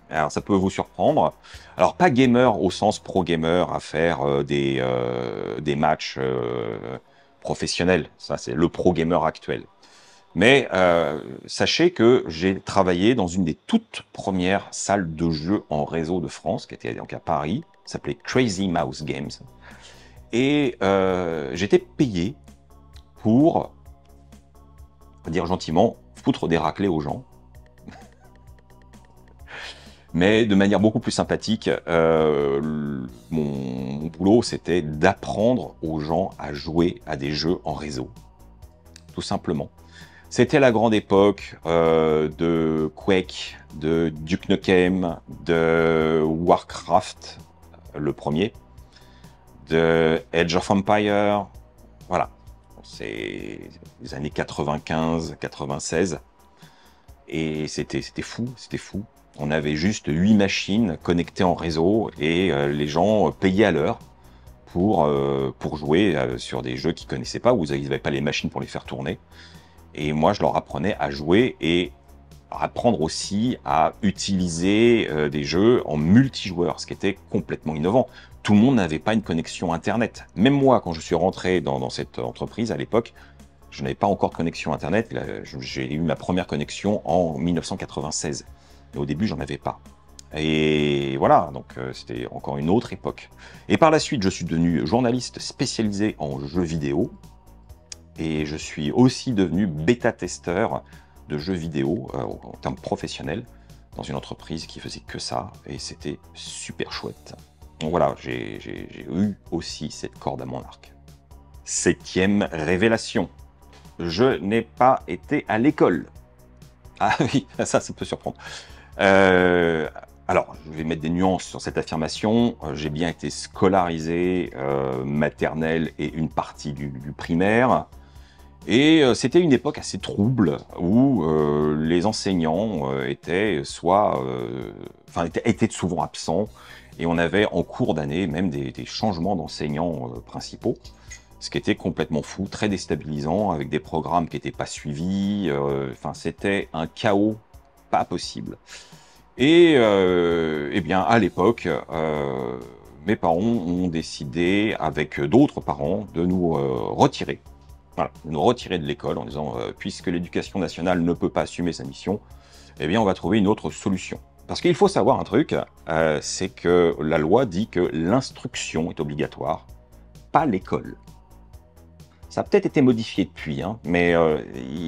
Alors ça peut vous surprendre. Alors pas gamer au sens pro gamer à faire des matchs professionnels. Ça c'est le pro gamer actuel. Mais sachez que j'ai travaillé dans une des toutes premières salles de jeux en réseau de France, qui était donc à Paris, s'appelait Crazy Mouse Games. Et j'étais payé pour, on va dire gentiment, foutre des raclés aux gens. Mais de manière beaucoup plus sympathique, mon boulot, c'était d'apprendre aux gens à jouer à des jeux en réseau. Tout simplement. C'était la grande époque de Quake, de Duke Nukem, de Warcraft, le premier, de Age of Empires, voilà. C'est les années 95-96. Et c'était fou, c'était fou. On avait juste 8 machines connectées en réseau et les gens payaient à l'heure pour jouer sur des jeux qu'ils ne connaissaient pas, où ils n'avaient pas les machines pour les faire tourner. Et moi, je leur apprenais à jouer et à apprendre aussi à utiliser des jeux en multijoueur, ce qui était complètement innovant. Tout le monde n'avait pas une connexion Internet. Même moi, quand je suis rentré dans cette entreprise à l'époque, je n'avais pas encore de connexion Internet. J'ai eu ma première connexion en 1996. Mais au début, j'en avais pas. Et voilà, donc c'était encore une autre époque. Et par la suite, je suis devenu journaliste spécialisé en jeux vidéo. Et je suis aussi devenu bêta-testeur de jeux vidéo en termes professionnels dans une entreprise qui faisait que ça. Et c'était super chouette. Donc voilà, j'ai eu aussi cette corde à mon arc. 7e révélation. Je n'ai pas été à l'école. Ah oui, ça peut surprendre. Alors, je vais mettre des nuances sur cette affirmation. J'ai bien été scolarisé maternelle et une partie du primaire. Et c'était une époque assez trouble où les enseignants étaient étaient souvent absents et on avait en cours d'année même des changements d'enseignants principaux, ce qui était complètement fou, très déstabilisant, avec des programmes qui n'étaient pas suivis. C'était un chaos pas possible. Et eh bien, à l'époque, mes parents ont décidé, avec d'autres parents, de nous retirer. Voilà, de nous retirer de l'école en disant puisque l'éducation nationale ne peut pas assumer sa mission, eh bien on va trouver une autre solution. Parce qu'il faut savoir un truc, c'est que la loi dit que l'instruction est obligatoire, pas l'école. Ça a peut-être été modifié depuis, hein, mais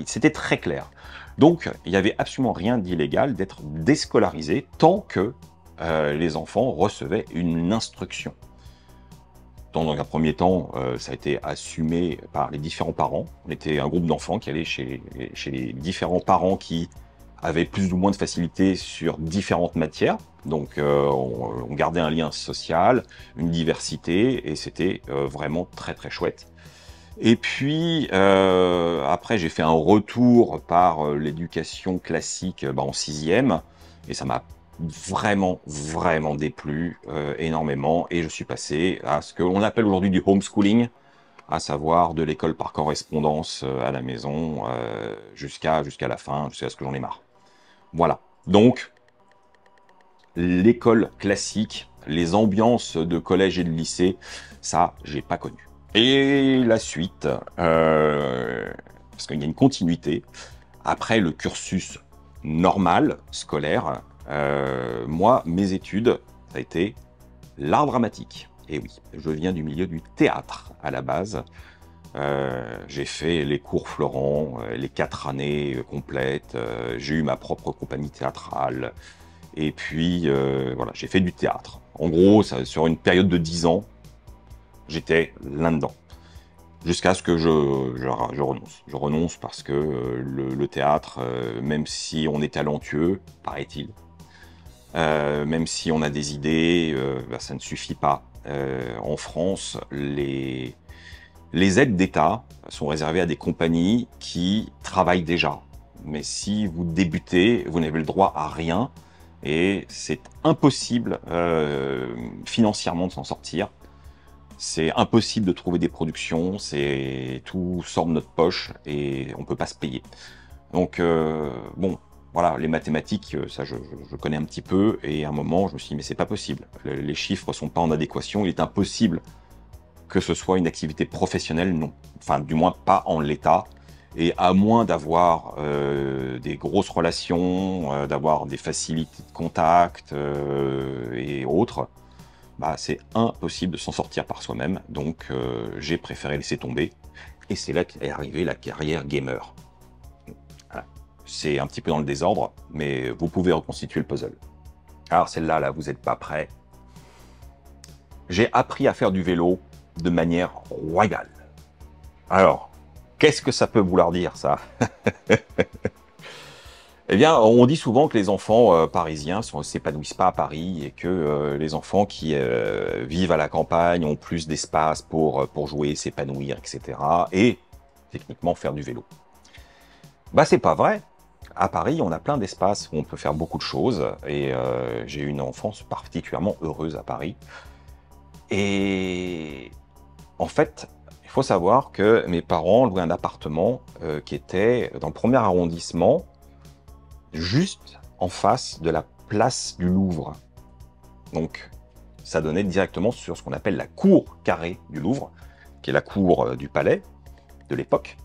c'était très clair. Donc il n'y avait absolument rien d'illégal d'être déscolarisé tant que les enfants recevaient une instruction. Dans un premier temps, ça a été assumé par les différents parents. On était un groupe d'enfants qui allaient chez les différents parents qui avaient plus ou moins de facilité sur différentes matières. Donc on gardait un lien social, une diversité, et c'était vraiment très très chouette. Et puis après j'ai fait un retour par l'éducation classique en 6e, et ça m'a vraiment déplu énormément, et je suis passé à ce que l'on appelle aujourd'hui du homeschooling, à savoir de l'école par correspondance à la maison jusqu'à la fin, jusqu'à ce que j'en ai marre. Voilà, donc l'école classique, les ambiances de collège et de lycée, ça j'ai pas connu. Et la suite, parce qu'il y a une continuité, après le cursus normal, scolaire, moi, mes études, ça a été l'art dramatique. Et oui, je viens du milieu du théâtre à la base. J'ai fait les cours Florent, les 4 années complètes. J'ai eu ma propre compagnie théâtrale. Et puis, voilà, j'ai fait du théâtre. En gros, sur une période de 10 ans, j'étais là-dedans. jusqu'à ce que je renonce. Je renonce parce que le théâtre, même si on est talentueux, paraît-il, même si on a des idées, bah, ça ne suffit pas. En France, les aides d'État sont réservées à des compagnies qui travaillent déjà. Mais si vous débutez, vous n'avez le droit à rien et c'est impossible financièrement de s'en sortir. C'est impossible de trouver des productions, tout sort de notre poche et on peut pas se payer. Donc bon, voilà, les mathématiques, ça je connais un petit peu et à un moment je me suis dit mais c'est pas possible. Les chiffres sont pas en adéquation, il est impossible que ce soit une activité professionnelle, non. Enfin, du moins pas en l'état. Et à moins d'avoir des grosses relations, d'avoir des facilités de contact et autres, bah, c'est impossible de s'en sortir par soi-même. Donc, j'ai préféré laisser tomber. Et c'est là qu'est arrivée la carrière gamer. Voilà. C'est un petit peu dans le désordre, mais vous pouvez reconstituer le puzzle. Alors, celle-là, là, vous n'êtes pas prêts. J'ai appris à faire du vélo de manière royale. Alors, qu'est-ce que ça peut vouloir dire, ça? Eh bien, on dit souvent que les enfants parisiens ne s'épanouissent pas à Paris et que les enfants qui vivent à la campagne ont plus d'espace pour jouer, s'épanouir, etc. Et techniquement faire du vélo. Bah, c'est pas vrai. À Paris, on a plein d'espaces où on peut faire beaucoup de choses et j'ai eu une enfance particulièrement heureuse à Paris. Et en fait, il faut savoir que mes parents louaient un appartement qui était dans le premier arrondissement, juste en face de la place du Louvre. Donc, ça donnait directement sur ce qu'on appelle la cour carrée du Louvre, qui est la cour du palais de l'époque.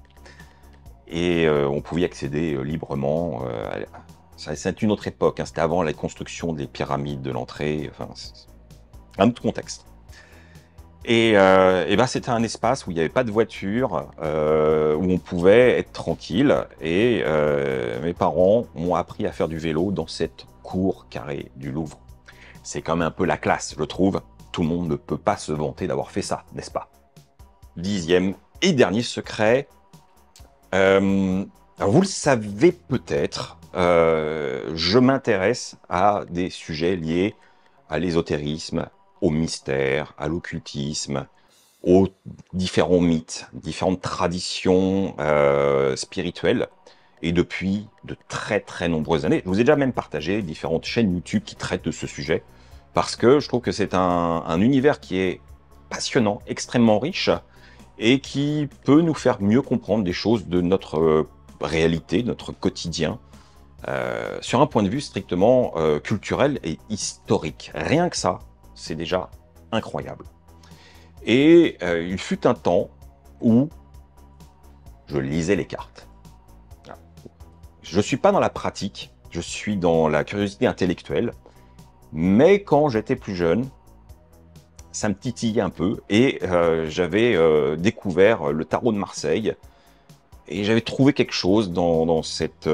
Et on pouvait y accéder librement. C'est une autre époque, hein, c'était avant la construction des pyramides de l'entrée, enfin, c'est un autre contexte. Et ben, c'était un espace où il n'y avait pas de voiture, où on pouvait être tranquille. Et mes parents m'ont appris à faire du vélo dans cette cour carrée du Louvre. C'est quand même un peu la classe, je trouve. Tout le monde ne peut pas se vanter d'avoir fait ça, n'est-ce pas? 10e et dernier secret. Alors vous le savez peut-être, je m'intéresse à des sujets liés à l'ésotérisme, au mystère, à l'occultisme, aux différents mythes, différentes traditions spirituelles. Et depuis de très très nombreuses années, je vous ai déjà même partagé différentes chaînes YouTube qui traitent de ce sujet, parce que je trouve que c'est un univers qui est passionnant, extrêmement riche, et qui peut nous faire mieux comprendre des choses de notre réalité, de notre quotidien, sur un point de vue strictement culturel et historique. Rien que ça, c'est déjà incroyable. Et il fut un temps où je lisais les cartes. Je ne suis pas dans la pratique, je suis dans la curiosité intellectuelle, mais quand j'étais plus jeune, ça me titillait un peu et j'avais découvert le tarot de Marseille et j'avais trouvé quelque chose dans cette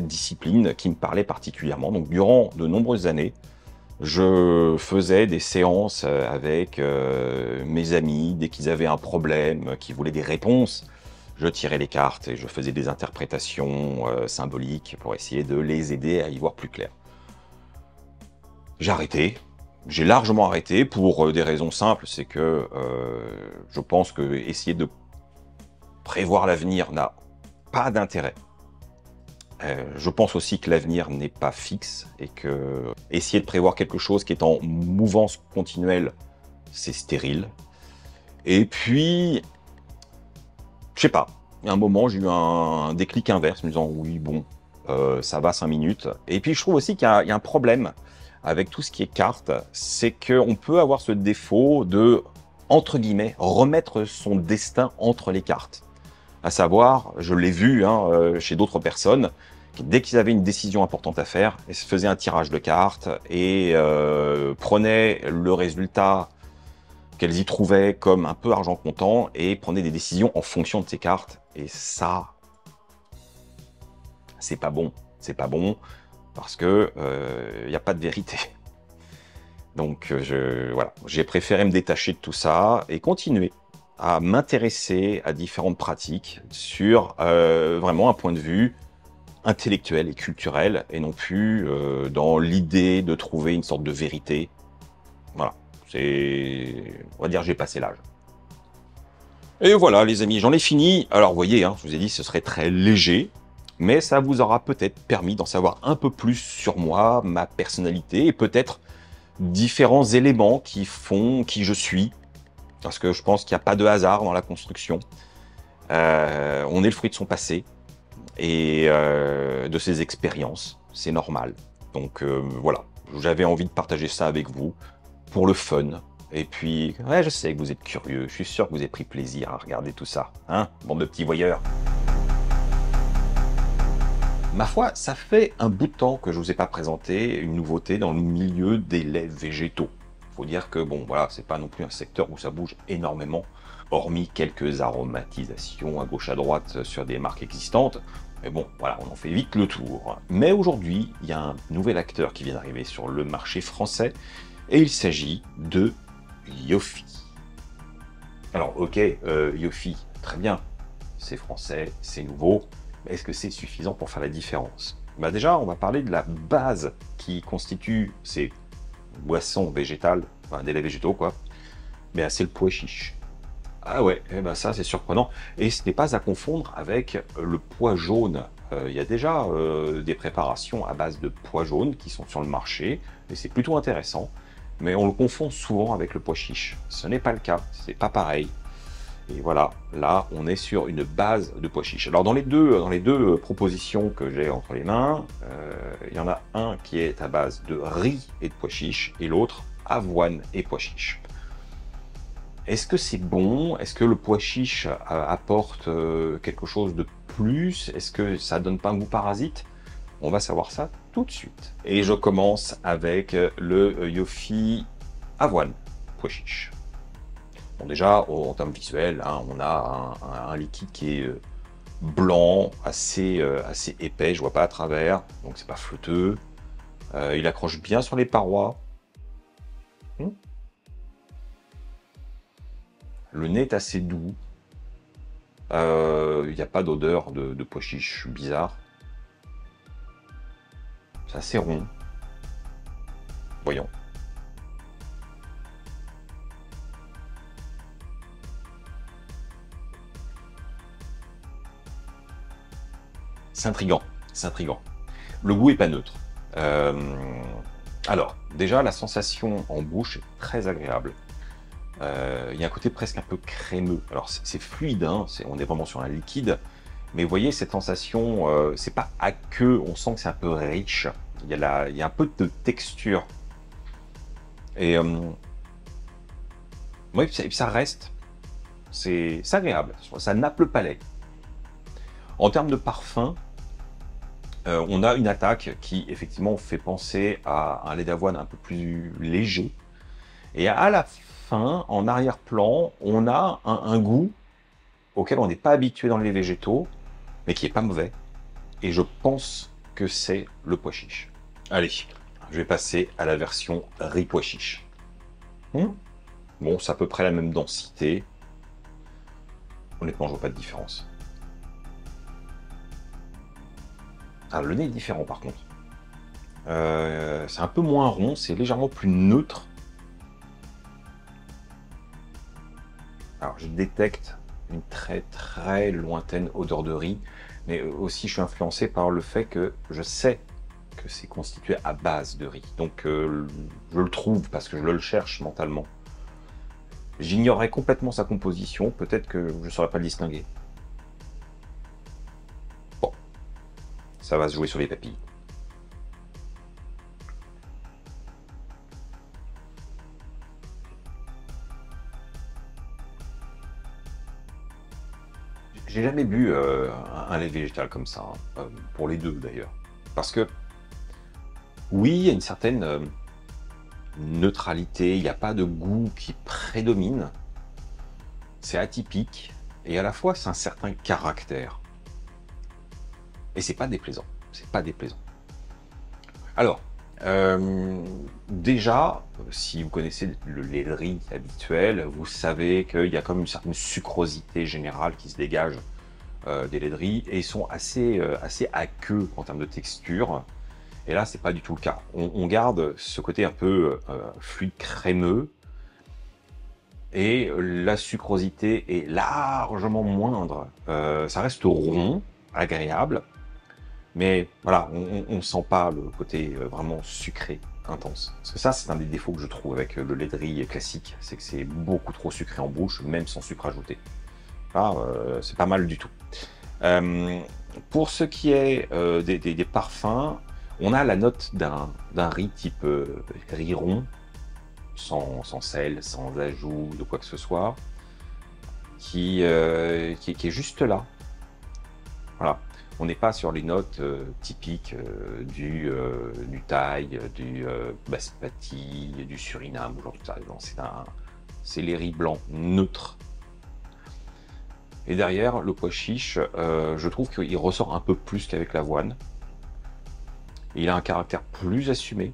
discipline qui me parlait particulièrement. Donc durant de nombreuses années, je faisais des séances avec mes amis dès qu'ils avaient un problème, qu'ils voulaient des réponses. Je tirais les cartes et je faisais des interprétations symboliques pour essayer de les aider à y voir plus clair. J'ai arrêté. J'ai largement arrêté pour des raisons simples, c'est que je pense que essayer de prévoir l'avenir n'a pas d'intérêt. Je pense aussi que l'avenir n'est pas fixe et que essayer de prévoir quelque chose qui est en mouvance continuelle, c'est stérile. Et puis, je sais pas, il y a un moment, j'ai eu un déclic inverse, me disant oui, bon, ça va 5 minutes. Et puis, je trouve aussi qu'il y a un problème avec tout ce qui est cartes, c'est qu'on peut avoir ce défaut de, entre guillemets, remettre son destin entre les cartes. À savoir, je l'ai vu chez d'autres personnes, qui, dès qu'ils avaient une décision importante à faire, ils se faisaient un tirage de cartes et prenaient le résultat qu'elles y trouvaient comme un peu argent comptant et prenaient des décisions en fonction de ces cartes. Et ça, c'est pas bon. C'est pas bon parce que y a pas de vérité. Donc voilà, j'ai préféré me détacher de tout ça et continuer à m'intéresser à différentes pratiques sur vraiment un point de vue intellectuel et culturel, et non plus dans l'idée de trouver une sorte de vérité. Voilà, on va dire, j'ai passé l'âge. Et voilà, les amis, j'en ai fini. Alors, vous voyez, hein, je vous ai dit, ce serait très léger, mais ça vous aura peut-être permis d'en savoir un peu plus sur moi, ma personnalité, et peut-être différents éléments qui font qui je suis, parce que je pense qu'il n'y a pas de hasard dans la construction. On est le fruit de son passé et de ses expériences, c'est normal. Donc voilà, j'avais envie de partager ça avec vous pour le fun. Et puis, ouais, je sais que vous êtes curieux, je suis sûr que vous avez pris plaisir à regarder tout ça, hein, bande de petits voyeurs. Ma foi, ça fait un bout de temps que je vous ai pas présenté une nouveauté dans le milieu des laits végétaux. Faut dire que bon, voilà, c'est pas non plus un secteur où ça bouge énormément, hormis quelques aromatisations à gauche à droite sur des marques existantes. Mais bon, voilà, on en fait vite le tour. Mais aujourd'hui, il y a un nouvel acteur qui vient d'arriver sur le marché français, et il s'agit de Yofi. Alors, ok, Yofi, très bien, c'est français, c'est nouveau, mais est-ce que c'est suffisant pour faire la différence? Bah déjà, on va parler de la base qui constitue ces boissons végétales, enfin des laits végétaux quoi, mais c'est le pois chiche. Ah ouais, eh ben ça c'est surprenant, et ce n'est pas à confondre avec le pois jaune. Il y a déjà des préparations à base de pois jaune qui sont sur le marché, et c'est plutôt intéressant, mais on le confond souvent avec le pois chiche. Ce n'est pas le cas, c'est pas pareil. Et voilà, là, on est sur une base de pois chiche. Alors, dans les deux propositions que j'ai entre les mains, il y en a un qui est à base de riz et de pois chiche, et l'autre, avoine et pois chiche. Est-ce que c'est bon? Est-ce que le pois chiche apporte quelque chose de plus? Est-ce que ça donne pas un goût parasite? On va savoir ça tout de suite. Et je commence avec le Yofi avoine pois chiche. Bon, déjà, en termes visuels, hein, on a un liquide qui est blanc, assez épais, je vois pas à travers, donc c'est pas flotteux. Il accroche bien sur les parois. Hmm. Le nez est assez doux. Il n'y a pas d'odeur de pois chiche bizarre. C'est assez rond. Voyons. C'est intriguant, c'est intriguant. Le goût est pas neutre. Alors, déjà, la sensation en bouche est très agréable. Il y a un côté presque un peu crémeux. Alors, c'est fluide, hein, on est vraiment sur un liquide, mais vous voyez, cette sensation, c'est pas aqueux, on sent que c'est un peu riche. Il y a un peu de texture. Et oui, ça reste. C'est agréable, ça nappe le palais. En termes de parfum, on a une attaque qui effectivement fait penser à un lait d'avoine un peu plus léger. Et à la fin, en arrière-plan, on a un goût auquel on n'est pas habitué dans les végétaux, mais qui est pas mauvais. Et je pense que c'est le pois chiche. Allez, je vais passer à la version riz pois chiche. Bon, c'est à peu près la même densité. Honnêtement, je vois pas de différence. Ah, le nez est différent par contre. C'est un peu moins rond, c'est légèrement plus neutre. Alors, je détecte une très très lointaine odeur de riz, mais aussi je suis influencé par le fait que je sais que c'est constitué à base de riz. Donc je le trouve parce que je le cherche mentalement. J'ignorerais complètement sa composition, peut-être que je ne saurais pas le distinguer. Bon, ça va se jouer sur les papilles. J'ai jamais bu un lait végétal comme ça, hein, pour les deux d'ailleurs. Parce que, oui, il y a une certaine neutralité, il n'y a pas de goût qui prédomine. C'est atypique, et à la fois c'est un certain caractère. Et c'est pas déplaisant, c'est pas déplaisant. Alors, Déjà, si vous connaissez le lait de riz habituel, vous savez qu'il y a comme une certaine sucrosité générale qui se dégage des laits de riz et ils sont assez aqueux en termes de texture. Et là, c'est pas du tout le cas. On garde ce côté un peu fluide crémeux et la sucrosité est largement moindre. Ça reste rond, agréable, mais voilà, on sent pas le côté vraiment sucré, intense. Parce que ça, c'est un des défauts que je trouve avec le lait de riz classique, c'est que c'est beaucoup trop sucré en bouche, même sans sucre ajouté. Là, c'est pas mal du tout. Euh, pour ce qui est des parfums, on a la note d'un riz type riz rond, sans sel, sans ajout de quoi que ce soit, qui est juste là. Voilà. On n'est pas sur les notes typiques du thaï, du basmati, du Suriname, genre tout ça. Non, c'est les riz blancs neutres. Et derrière, le pois chiche, je trouve qu'il ressort un peu plus qu'avec l'avoine. Il a un caractère plus assumé.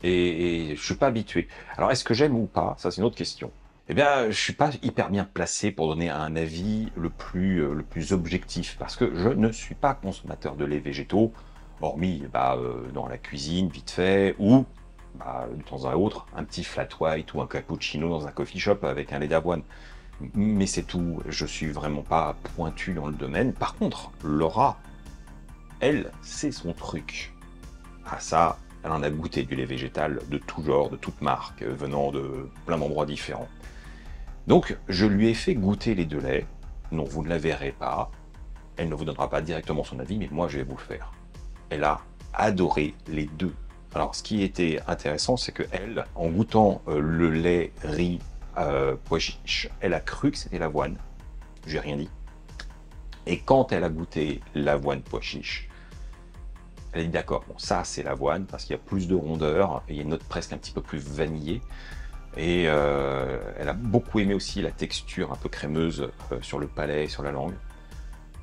Et je suis pas habitué. Alors, est-ce que j'aime ou pas? Ça, c'est une autre question. Eh bien, je suis pas hyper bien placé pour donner un avis le plus objectif, parce que je ne suis pas consommateur de laits végétaux, hormis dans la cuisine, vite fait, ou de temps à autre, un petit flat white ou un cappuccino dans un coffee shop avec un lait d'avoine. Mais c'est tout, je suis vraiment pas pointu dans le domaine. Par contre, Laura, elle, c'est son truc. Ah ça, elle en a goûté du lait végétal de tout genre, de toute marque, venant de plein d'endroits différents. Donc, je lui ai fait goûter les deux laits. Non, vous ne la verrez pas. Elle ne vous donnera pas directement son avis, mais moi, je vais vous le faire. Elle a adoré les deux. Alors, ce qui était intéressant, c'est que elle, en goûtant le lait riz pois chiche, elle a cru que c'était l'avoine. J'ai rien dit. Et quand elle a goûté l'avoine pois chiche, elle a dit d'accord, bon, ça c'est l'avoine parce qu'il y a plus de rondeur, et il y a une note presque un petit peu plus vanillée. Et elle a beaucoup aimé aussi la texture un peu crémeuse sur le palais et sur la langue.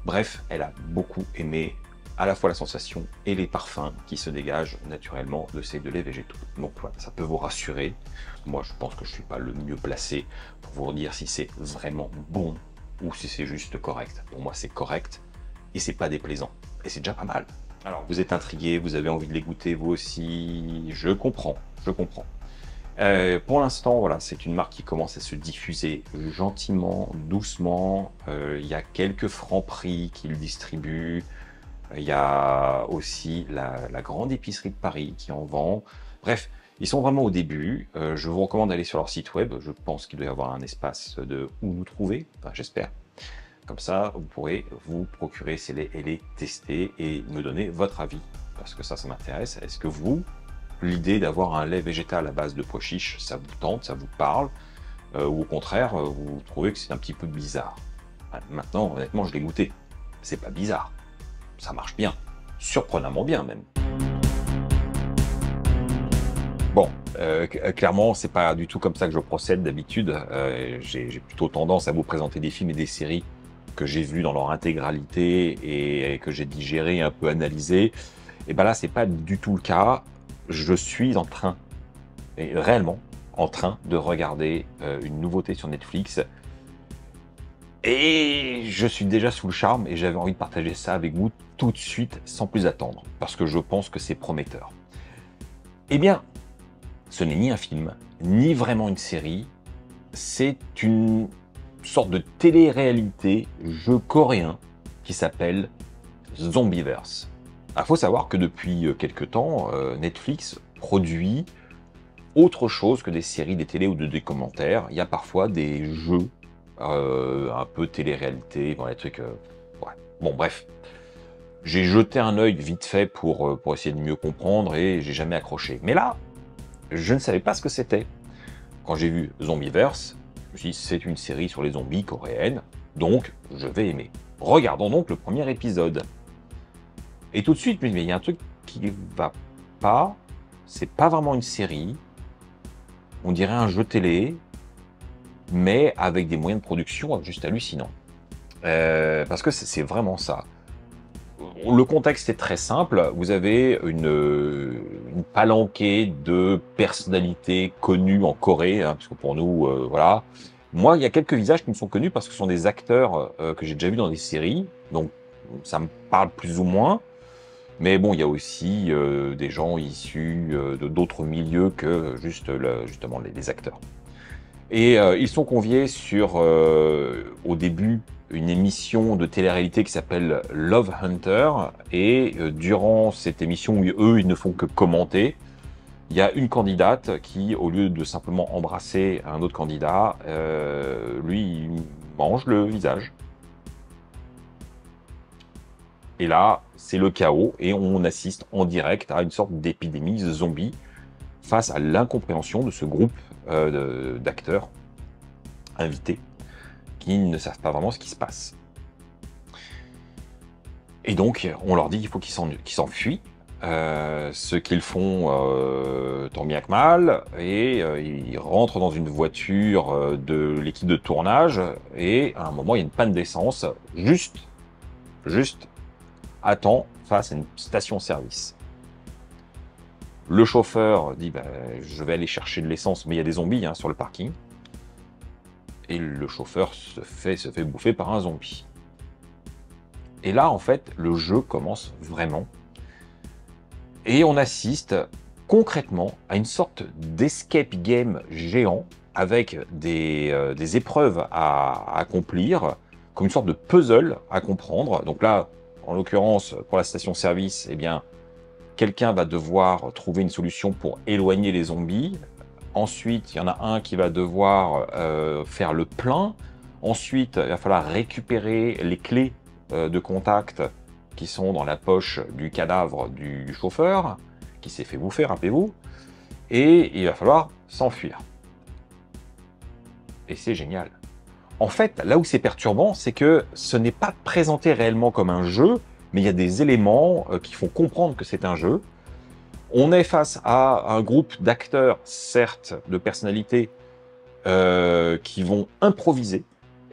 Bref, elle a beaucoup aimé à la fois la sensation et les parfums qui se dégagent naturellement de ces deux laits végétaux. Donc voilà, ça peut vous rassurer. Moi, je pense que je ne suis pas le mieux placé pour vous dire si c'est vraiment bon ou si c'est juste correct. Pour moi, c'est correct et c'est pas déplaisant. Et c'est déjà pas mal. Alors, vous êtes intrigué, vous avez envie de les goûter vous aussi. Je comprends, je comprends. Pour l'instant, voilà, c'est une marque qui commence à se diffuser gentiment, doucement. Il y a quelques Franprix qui le distribuent. Il y a aussi la grande épicerie de Paris qui en vend. Bref, ils sont vraiment au début. Je vous recommande d'aller sur leur site web. Je pense qu'il doit y avoir un espace de où vous trouver. Enfin, j'espère. Comme ça, vous pourrez vous procurer ces laits et les tester et me donner votre avis. Parce que ça m'intéresse. Est-ce que vous, l'idée d'avoir un lait végétal à base de pois chiches, ça vous tente, ça vous parle, ou au contraire, vous trouvez que c'est un petit peu bizarre? Maintenant, honnêtement, je l'ai goûté. C'est pas bizarre. Ça marche bien. Surprenamment bien, même. Bon, clairement, c'est pas du tout comme ça que je procède d'habitude. J'ai plutôt tendance à vous présenter des films et des séries que j'ai vus dans leur intégralité et que j'ai digéré, un peu analysé. Et ben là, c'est pas du tout le cas. Je suis en train, et réellement, en train de regarder une nouveauté sur Netflix. Et je suis déjà sous le charme et j'avais envie de partager ça avec vous tout de suite, sans plus attendre, parce que je pense que c'est prometteur. Eh bien, ce n'est ni un film, ni vraiment une série, c'est une sorte de télé-réalité jeu coréen qui s'appelle Zombieverse. Il faut savoir que depuis quelques temps, Netflix produit autre chose que des séries, des télés ou des commentaires. Il y a parfois des jeux un peu télé-réalité, bon, des trucs... ouais. Bon, bref. J'ai jeté un œil vite fait pour essayer de mieux comprendre et j'ai jamais accroché. Mais là, je ne savais pas ce que c'était. Quand j'ai vu Zombieverse, je me suis dit, c'est une série sur les zombies coréennes, donc je vais aimer. Regardons donc le premier épisode. Et tout de suite, je me dis, mais il y a un truc qui va pas, c'est pas vraiment une série, on dirait un jeu télé, mais avec des moyens de production juste hallucinants. Parce que c'est vraiment ça. le contexte est très simple. Vous avez une palanquée de personnalités connues en Corée, hein, parce que pour nous, voilà. Moi, il y a quelques visages qui me sont connus parce que ce sont des acteurs que j'ai déjà vus dans des séries, donc ça me parle plus ou moins. Mais bon, il y a aussi des gens issus de d'autres milieux que juste justement les acteurs. Et ils sont conviés sur, au début, une émission de télé-réalité qui s'appelle Love Hunter. Et durant cette émission où eux, ils ne font que commenter, il y a une candidate qui, au lieu de simplement embrasser un autre candidat, lui, il mange le visage. Et là, c'est le chaos et on assiste en direct à une sorte d'épidémie zombie face à l'incompréhension de ce groupe d'acteurs invités qui ne savent pas vraiment ce qui se passe. Et donc, on leur dit qu'il faut qu'ils s'enfuient. Ce qu'ils font tant bien que mal, et ils rentrent dans une voiture de l'équipe de tournage, et à un moment, il y a une panne d'essence, juste à temps, face à une station-service. Le chauffeur dit bah, je vais aller chercher de l'essence, mais il y a des zombies hein, sur le parking. Et le chauffeur se fait bouffer par un zombie. Et là, en fait, le jeu commence vraiment. Et on assiste concrètement à une sorte d'escape game géant avec des épreuves à accomplir, comme une sorte de puzzle à comprendre. Donc là, en l'occurrence, pour la station-service, eh bien, quelqu'un va devoir trouver une solution pour éloigner les zombies. Ensuite, il y en a un qui va devoir faire le plein. Ensuite, il va falloir récupérer les clés de contact qui sont dans la poche du cadavre du chauffeur, qui s'est fait bouffer, rappelez-vous. Et il va falloir s'enfuir. Et c'est génial. En fait, là où c'est perturbant, c'est que ce n'est pas présenté réellement comme un jeu, mais il y a des éléments qui font comprendre que c'est un jeu. On est face à un groupe d'acteurs, certes, de personnalités, qui vont improviser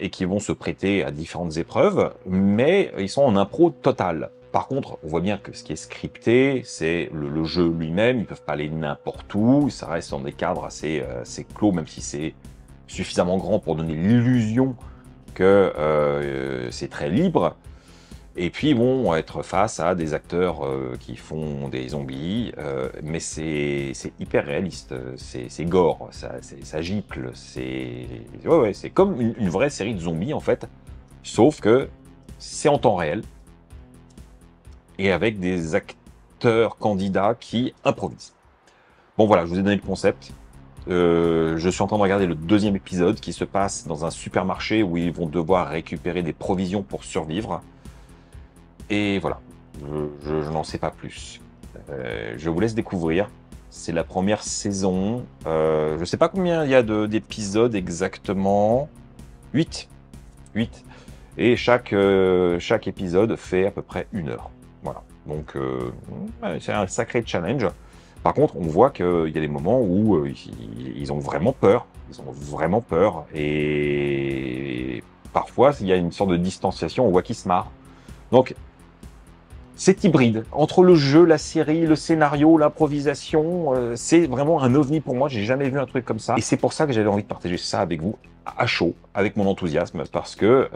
et qui vont se prêter à différentes épreuves, mais ils sont en impro total. Par contre, on voit bien que ce qui est scripté, c'est le jeu lui-même, ils peuvent pas aller n'importe où, ça reste dans des cadres assez clos, même si c'est suffisamment grand pour donner l'illusion que c'est très libre. Et puis ils vont être face à des acteurs qui font des zombies, mais c'est hyper réaliste, c'est gore, ça gicle, c'est comme une vraie série de zombies en fait, sauf que c'est en temps réel, et avec des acteurs candidats qui improvisent. Bon voilà, je vous ai donné le concept. Je suis en train de regarder le deuxième épisode qui se passe dans un supermarché où ils vont devoir récupérer des provisions pour survivre. Et voilà, je n'en sais pas plus. Je vous laisse découvrir. C'est la première saison. Je ne sais pas combien il y a d'épisodes exactement. 8. 8. Et chaque épisode fait à peu près 1 heure. Voilà. Donc, c'est un sacré challenge. Par contre, on voit qu'il y a des moments où ils ont vraiment peur. Ils ont vraiment peur. Et parfois, il y a une sorte de distanciation. On voit qu'ils se marrent. Donc, c'est hybride. Entre le jeu, la série, le scénario, l'improvisation, c'est vraiment un ovni pour moi. J'ai jamais vu un truc comme ça. Et c'est pour ça que j'avais envie de partager ça avec vous, à chaud, avec mon enthousiasme, parce que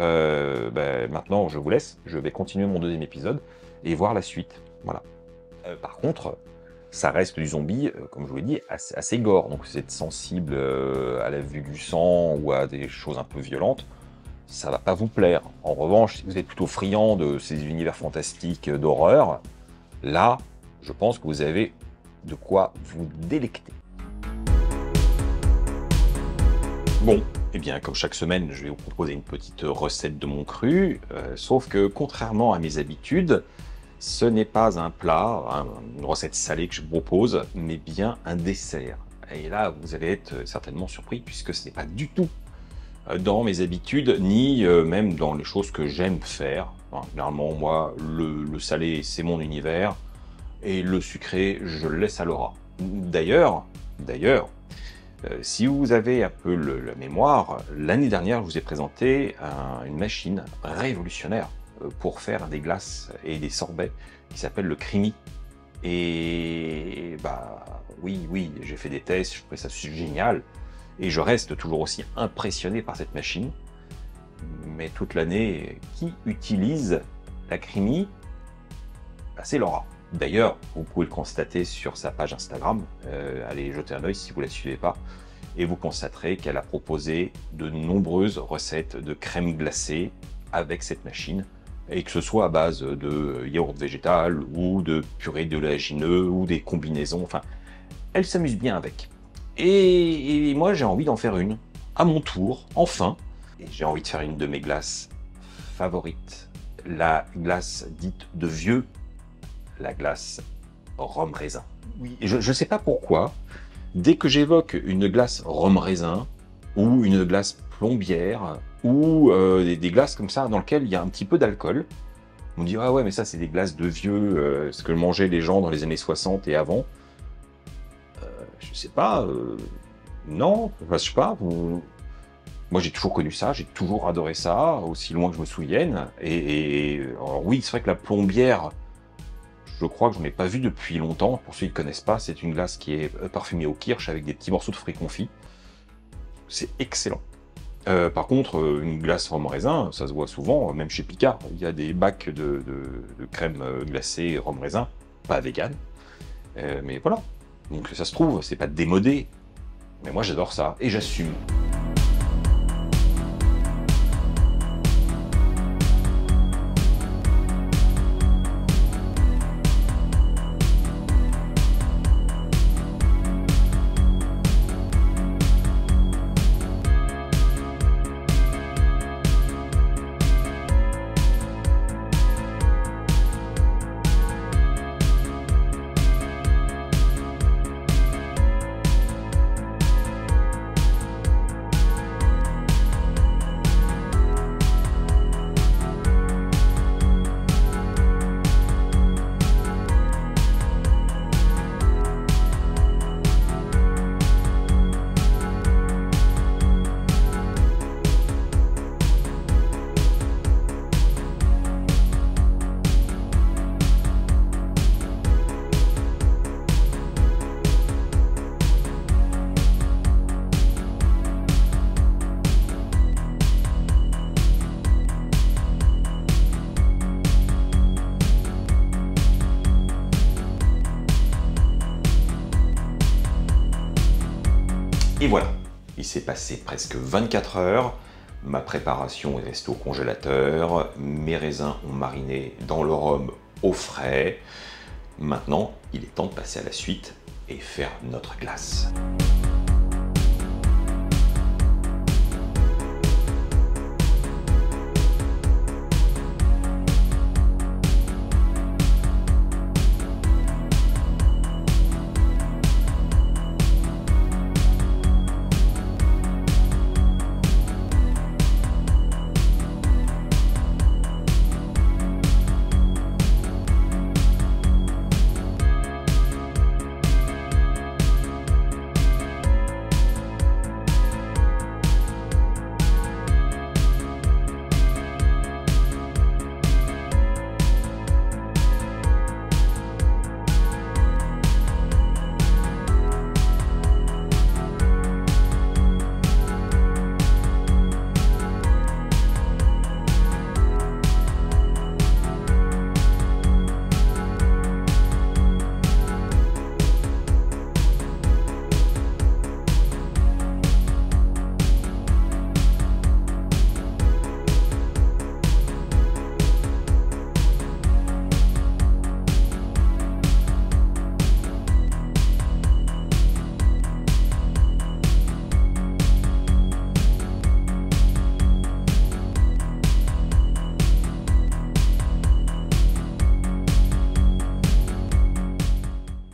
maintenant, je vous laisse. Je vais continuer mon deuxième épisode et voir la suite. Voilà. Par contre, ça reste du zombie, comme je vous l'ai dit, assez gore. Donc, si vous êtes sensible à la vue du sang ou à des choses un peu violentes, ça va pas vous plaire. En revanche, si vous êtes plutôt friand de ces univers fantastiques d'horreur, là, je pense que vous avez de quoi vous délecter. Bon, eh bien, comme chaque semaine, je vais vous proposer une petite recette de mon cru, sauf que, contrairement à mes habitudes, ce n'est pas un plat, une recette salée que je vous propose, mais bien un dessert. Et là, vous allez être certainement surpris, puisque ce n'est pas du tout dans mes habitudes, ni même dans les choses que j'aime faire. Enfin, généralement, moi, le salé, c'est mon univers, et le sucré, je le laisse à Laura. D'ailleurs, si vous avez un peu la mémoire, l'année dernière, je vous ai présenté une machine révolutionnaire. pour faire des glaces et des sorbets qui s'appelle le Creamy. Et bah oui, j'ai fait des tests, je trouvais ça génial. Et je reste toujours aussi impressionné par cette machine. Mais toute l'année, qui utilise la Creamy? Bah, c'est Laura. D'ailleurs, vous pouvez le constater sur sa page Instagram. Allez jeter un œil si vous ne la suivez pas. Et vous constaterez qu'elle a proposé de nombreuses recettes de crème glacée avec cette machine. Et que ce soit à base de yaourt végétal ou de purée d'oléagineux ou des combinaisons. Enfin, elle s'amuse bien avec. Et moi, j'ai envie d'en faire une, à mon tour, enfin. Et j'ai envie de faire une de mes glaces favorites. La glace dite de vieux, la glace rhum raisin. Oui, je ne sais pas pourquoi, dès que j'évoque une glace rhum raisin, ou une glace plombière, ou des glaces comme ça dans lesquelles il y a un petit peu d'alcool, on me dit ah ouais mais ça c'est des glaces de vieux, ce que mangeaient les gens dans les années 60 et avant. Je sais pas, non, je sais pas. Moi j'ai toujours connu ça, j'ai toujours adoré ça, aussi loin que je me souvienne. Alors oui, c'est vrai que la plombière, je crois que je n'en ai pas vu depuis longtemps. Pour ceux qui ne connaissent pas, c'est une glace qui est parfumée au kirsch avec des petits morceaux de fruits confits. C'est excellent. Par contre, une glace rhum raisin, ça se voit souvent, même chez Picard. Il y a des bacs de crème glacée rhum raisin, pas vegan. Mais voilà. Donc ça se trouve, c'est pas démodé. Mais moi j'adore ça, et j'assume. Et voilà, il s'est passé presque 24 heures, ma préparation est restée au congélateur, mes raisins ont mariné dans le rhum au frais. Maintenant, il est temps de passer à la suite et faire notre glace.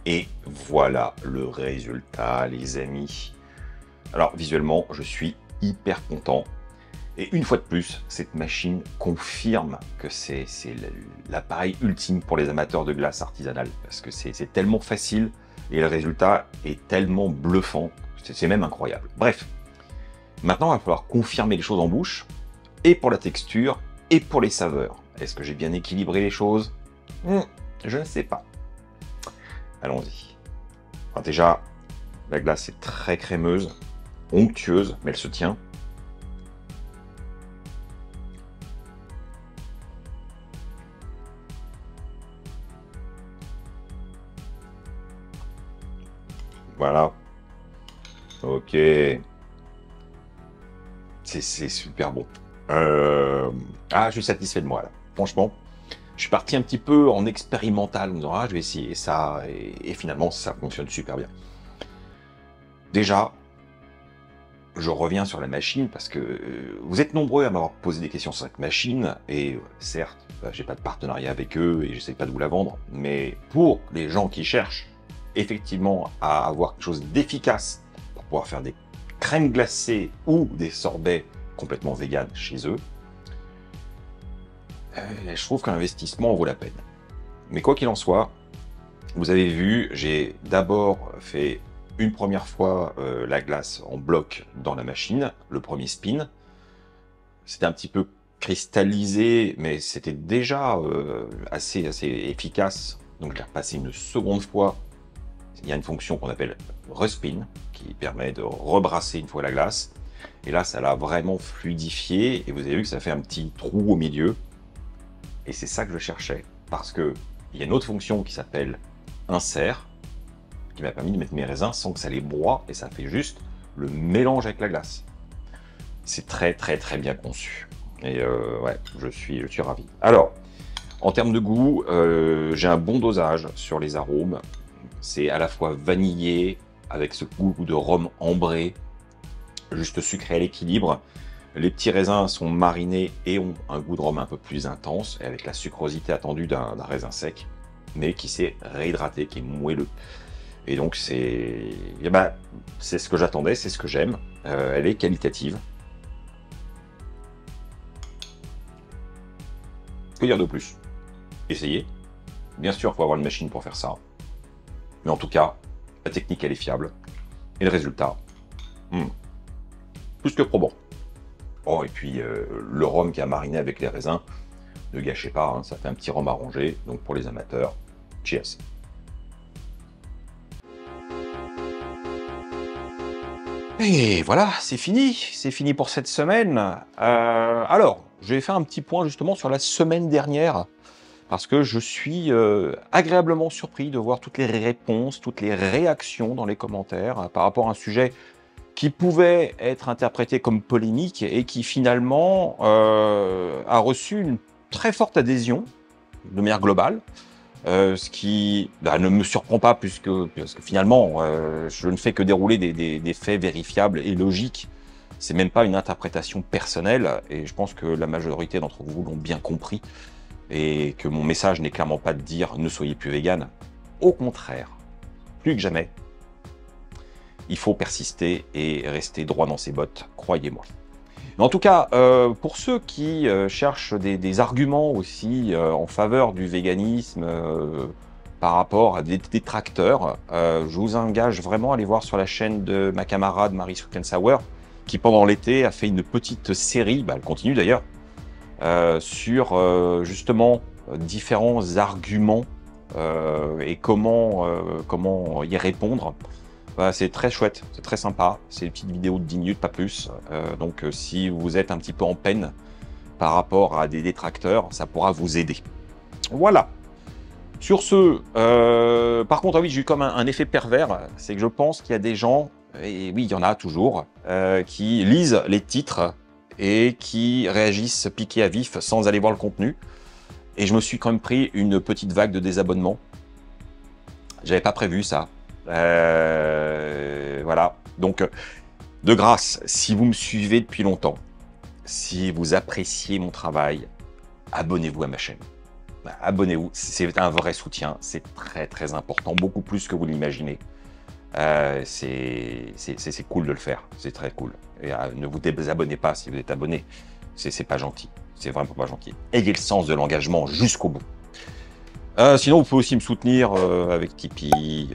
Et voilà le résultat, les amis. Alors, visuellement, je suis hyper content. Et une fois de plus, cette machine confirme que c'est l'appareil ultime pour les amateurs de glace artisanale. Parce que c'est tellement facile et le résultat est tellement bluffant. C'est même incroyable. Bref, maintenant, il va falloir confirmer les choses en bouche. Et pour la texture, Et pour les saveurs, est-ce que j'ai bien équilibré les choses? Je ne sais pas. Allons-y. Alors déjà, la glace est très crémeuse, onctueuse, mais elle se tient. Voilà. Ok. C'est super bon. Ah, je suis satisfait de moi, là. Franchement, je suis parti un petit peu en expérimental, en me disant, ah, je vais essayer ça, et finalement, ça fonctionne super bien. Déjà, je reviens sur la machine, parce que vous êtes nombreux à m'avoir posé des questions sur cette machine, et certes, j'ai pas de partenariat avec eux, et je sais pas de vous la vendre, mais pour les gens qui cherchent effectivement à avoir quelque chose d'efficace pour pouvoir faire des crèmes glacées ou des sorbets complètement véganes chez eux, je trouve qu'un investissement vaut la peine. Mais quoi qu'il en soit, vous avez vu, j'ai d'abord fait une première fois la glace en bloc dans la machine, le premier spin. C'était un petit peu cristallisé, mais c'était déjà assez efficace. Donc je l'ai repassé une seconde fois. Il y a une fonction qu'on appelle respin, qui permet de rebrasser une fois la glace. Et là, ça l'a vraiment fluidifié. Et vous avez vu que ça fait un petit trou au milieu. Et c'est ça que je cherchais. Parce que il y a une autre fonction qui s'appelle insert, qui m'a permis de mettre mes raisins sans que ça les broie. Et ça fait juste le mélange avec la glace. C'est très bien conçu. Et ouais, je suis ravi. Alors, en termes de goût, j'ai un bon dosage sur les arômes. C'est à la fois vanillé, avec ce goût de rhum ambré, juste sucré à l'équilibre. Les petits raisins sont marinés et ont un goût de rhum un peu plus intense, avec la sucrosité attendue d'un raisin sec, mais qui s'est réhydraté, qui est moelleux. Et donc c'est ce que j'attendais, c'est ce que j'aime. Elle est qualitative. Que dire de plus? Essayez. Bien sûr, il faut avoir une machine pour faire ça. Mais en tout cas, la technique, elle est fiable. Et le résultat, plus que probant. Oh, et puis, le rhum qui a mariné avec les raisins, ne gâchez pas, hein, ça fait un petit rhum arrangé. Donc, pour les amateurs, cheers. Et voilà, c'est fini pour cette semaine. Alors, je vais faire un petit point justement sur la semaine dernière, parce que je suis agréablement surpris de voir toutes les réponses, toutes les réactions dans les commentaires par rapport à un sujet qui pouvait être interprété comme polémique et qui finalement a reçu une très forte adhésion de manière globale. Ce qui ne me surprend pas parce que finalement, je ne fais que dérouler des faits vérifiables et logiques. C'est même pas une interprétation personnelle, et je pense que la majorité d'entre vous l'ont bien compris, et que mon message n'est clairement pas de dire ne soyez plus vegan. Au contraire, plus que jamais, il faut persister et rester droit dans ses bottes, croyez-moi. Mais en tout cas, pour ceux qui cherchent des arguments aussi en faveur du véganisme par rapport à des détracteurs, je vous engage vraiment à aller voir sur la chaîne de ma camarade Marie Sweet&Sour, qui pendant l'été a fait une petite série, elle continue d'ailleurs, sur justement différents arguments et comment y répondre. C'est très chouette, c'est très sympa, c'est une petite vidéo de 10 minutes, pas plus. Donc si vous êtes un petit peu en peine par rapport à des détracteurs, ça pourra vous aider. Voilà. Sur ce, par contre, ah oui, j'ai eu comme un effet pervers, c'est que je pense qu'il y a des gens, et oui, il y en a toujours, qui lisent les titres et qui réagissent piqués à vif sans aller voir le contenu. Et je me suis quand même pris une petite vague de désabonnement. J'avais pas prévu ça. Voilà. Donc, de grâce, si vous me suivez depuis longtemps, si vous appréciez mon travail, abonnez-vous à ma chaîne. Abonnez-vous, c'est un vrai soutien, c'est très important, beaucoup plus que vous l'imaginez. C'est cool de le faire, c'est très cool. Et, ne vous désabonnez pas si vous êtes abonné, c'est pas gentil, c'est vraiment pas gentil. Ayez le sens de l'engagement jusqu'au bout. Sinon, vous pouvez aussi me soutenir avec Tipeee,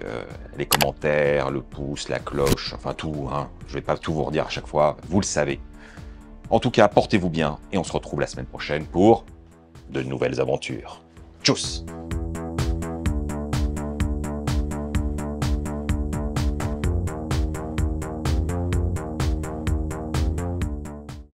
les commentaires, le pouce, la cloche, enfin tout. Hein. Je vais pas tout vous redire à chaque fois, vous le savez. En tout cas, portez-vous bien et on se retrouve la semaine prochaine pour de nouvelles aventures. Tchuss!